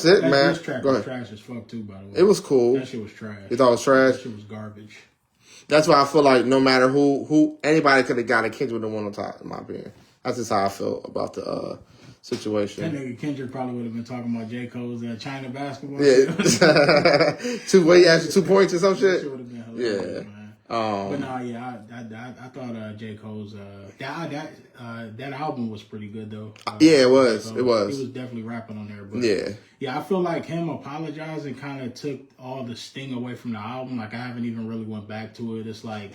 it, man. This track was trash as fuck too, by the way. It was cool. That shit was trash. You thought it was trash? That shit was garbage. That's why I feel like no matter who anybody could have got a Kendrick would have won on top, in my opinion. That's just how I feel about situation. That nigga Kendrick probably would have been talking about J. Cole's China basketball. Yeah. 2 points or some shit. That would have been hilarious, Yeah. man. But no, yeah, I thought J. Cole's that album was pretty good though. Yeah, it was. So It was. He was definitely rapping on there. But Yeah. I feel like him apologizing kind of took all the sting away from the album. Like I haven't even really went back to it. It's like,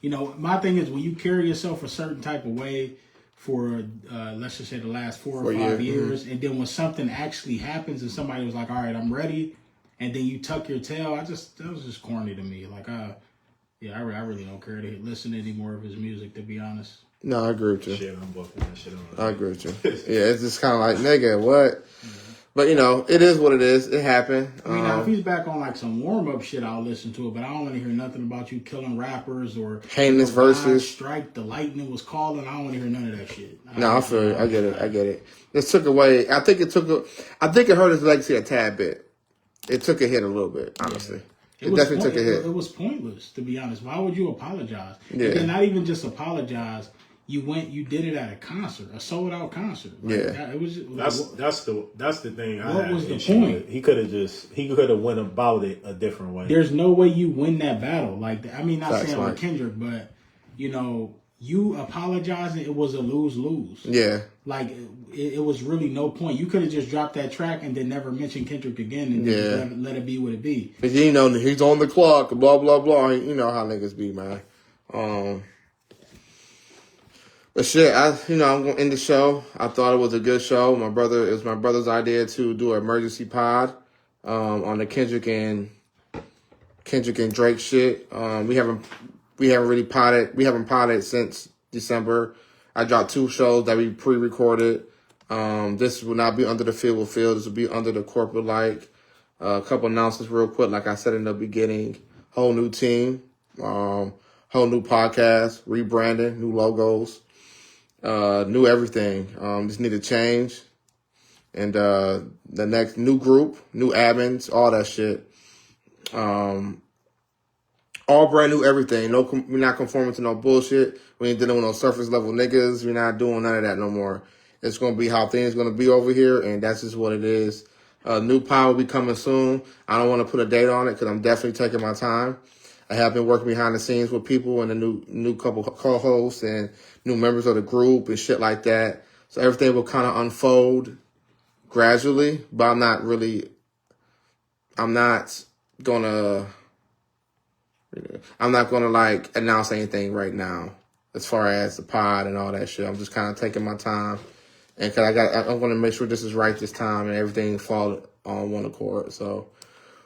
my thing is when you carry yourself a certain type of way for let's just say the last 4 or 5 years, and then when something actually happens and somebody was like, all right, I'm ready, and then you tuck your tail, that was just corny to me. Like I really don't care to listen to any more of his music, to be honest. No, I agree with you. Shit, I'm booking that shit on. I agree with you. Yeah, it's just kind of like, nigga, what? But, it is what it is. It happened. I mean, now, if he's back on, like, some warm-up shit, I'll listen to it. But I don't want to hear nothing about you killing rappers or... heinous verses. Strike, the lightning was calling. I don't want to hear none of that shit. No, I feel you. I get it. It took away... I think it hurt his legacy a tad bit. It took a hit a little bit, honestly. It definitely took a hit. It was pointless, to be honest. Why would you apologize? Yeah. And then not even just apologize... You did it at a concert, a sold out concert. Like, yeah, it was. That's the thing. What was the point? He could have went about it a different way. There's no way you win that battle. Like, I mean, not that's saying right. with Kendrick, but you apologizing, it was a lose-lose. Yeah, like it was really no point. You could have just dropped that track and then never mentioned Kendrick again, and then let it be what it be. But he's on the clock, blah blah blah. You know how niggas be, man. But shit, I'm going to end the show. I thought it was a good show. It was my brother's idea to do an emergency pod on the Kendrick and Drake shit. We haven't really potted. We haven't potted since December. I dropped 2 shows that we pre-recorded. This will not be under the Field with Phil. This will be under the CorporateLike. A couple announcements real quick. Like I said in the beginning, whole new team, whole new podcast, rebranding, new logos. New everything. Just need to change. And the next new group, new admins, all that shit. All brand new everything. We're not conforming to no bullshit. We ain't dealing with no surface level niggas. We're not doing none of that no more. It's gonna be how things gonna be over here, and that's just what it is. New pod will be coming soon. I don't want to put a date on it because I'm definitely taking my time. I have been working behind the scenes with people and a new couple co-hosts and new members of the group and shit like that. So everything will kind of unfold gradually, but I'm not gonna like announce anything right now as far as the pod and all that shit. I'm just kind of taking my time, and cause I want to make sure this is right this time and everything fall on one accord. So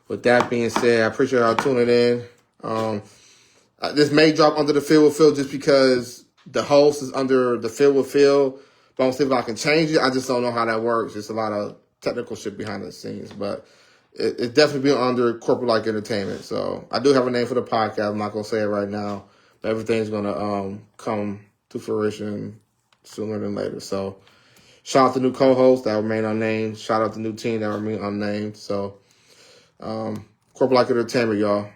with that being said, I appreciate y'all tuning in. This may drop under the Field with Phil just because the host is under the Field with Phil. But I'm see if I can change it. I just don't know how that works. There's a lot of technical shit behind the scenes, but it's definitely been under CorporateLike Entertainment. So I do have a name for the podcast. I'm not gonna say it right now, but everything's gonna come to fruition sooner than later. So shout out to new co-hosts that remain unnamed. Shout out to new team that remain unnamed. So CorporateLike Entertainment, y'all.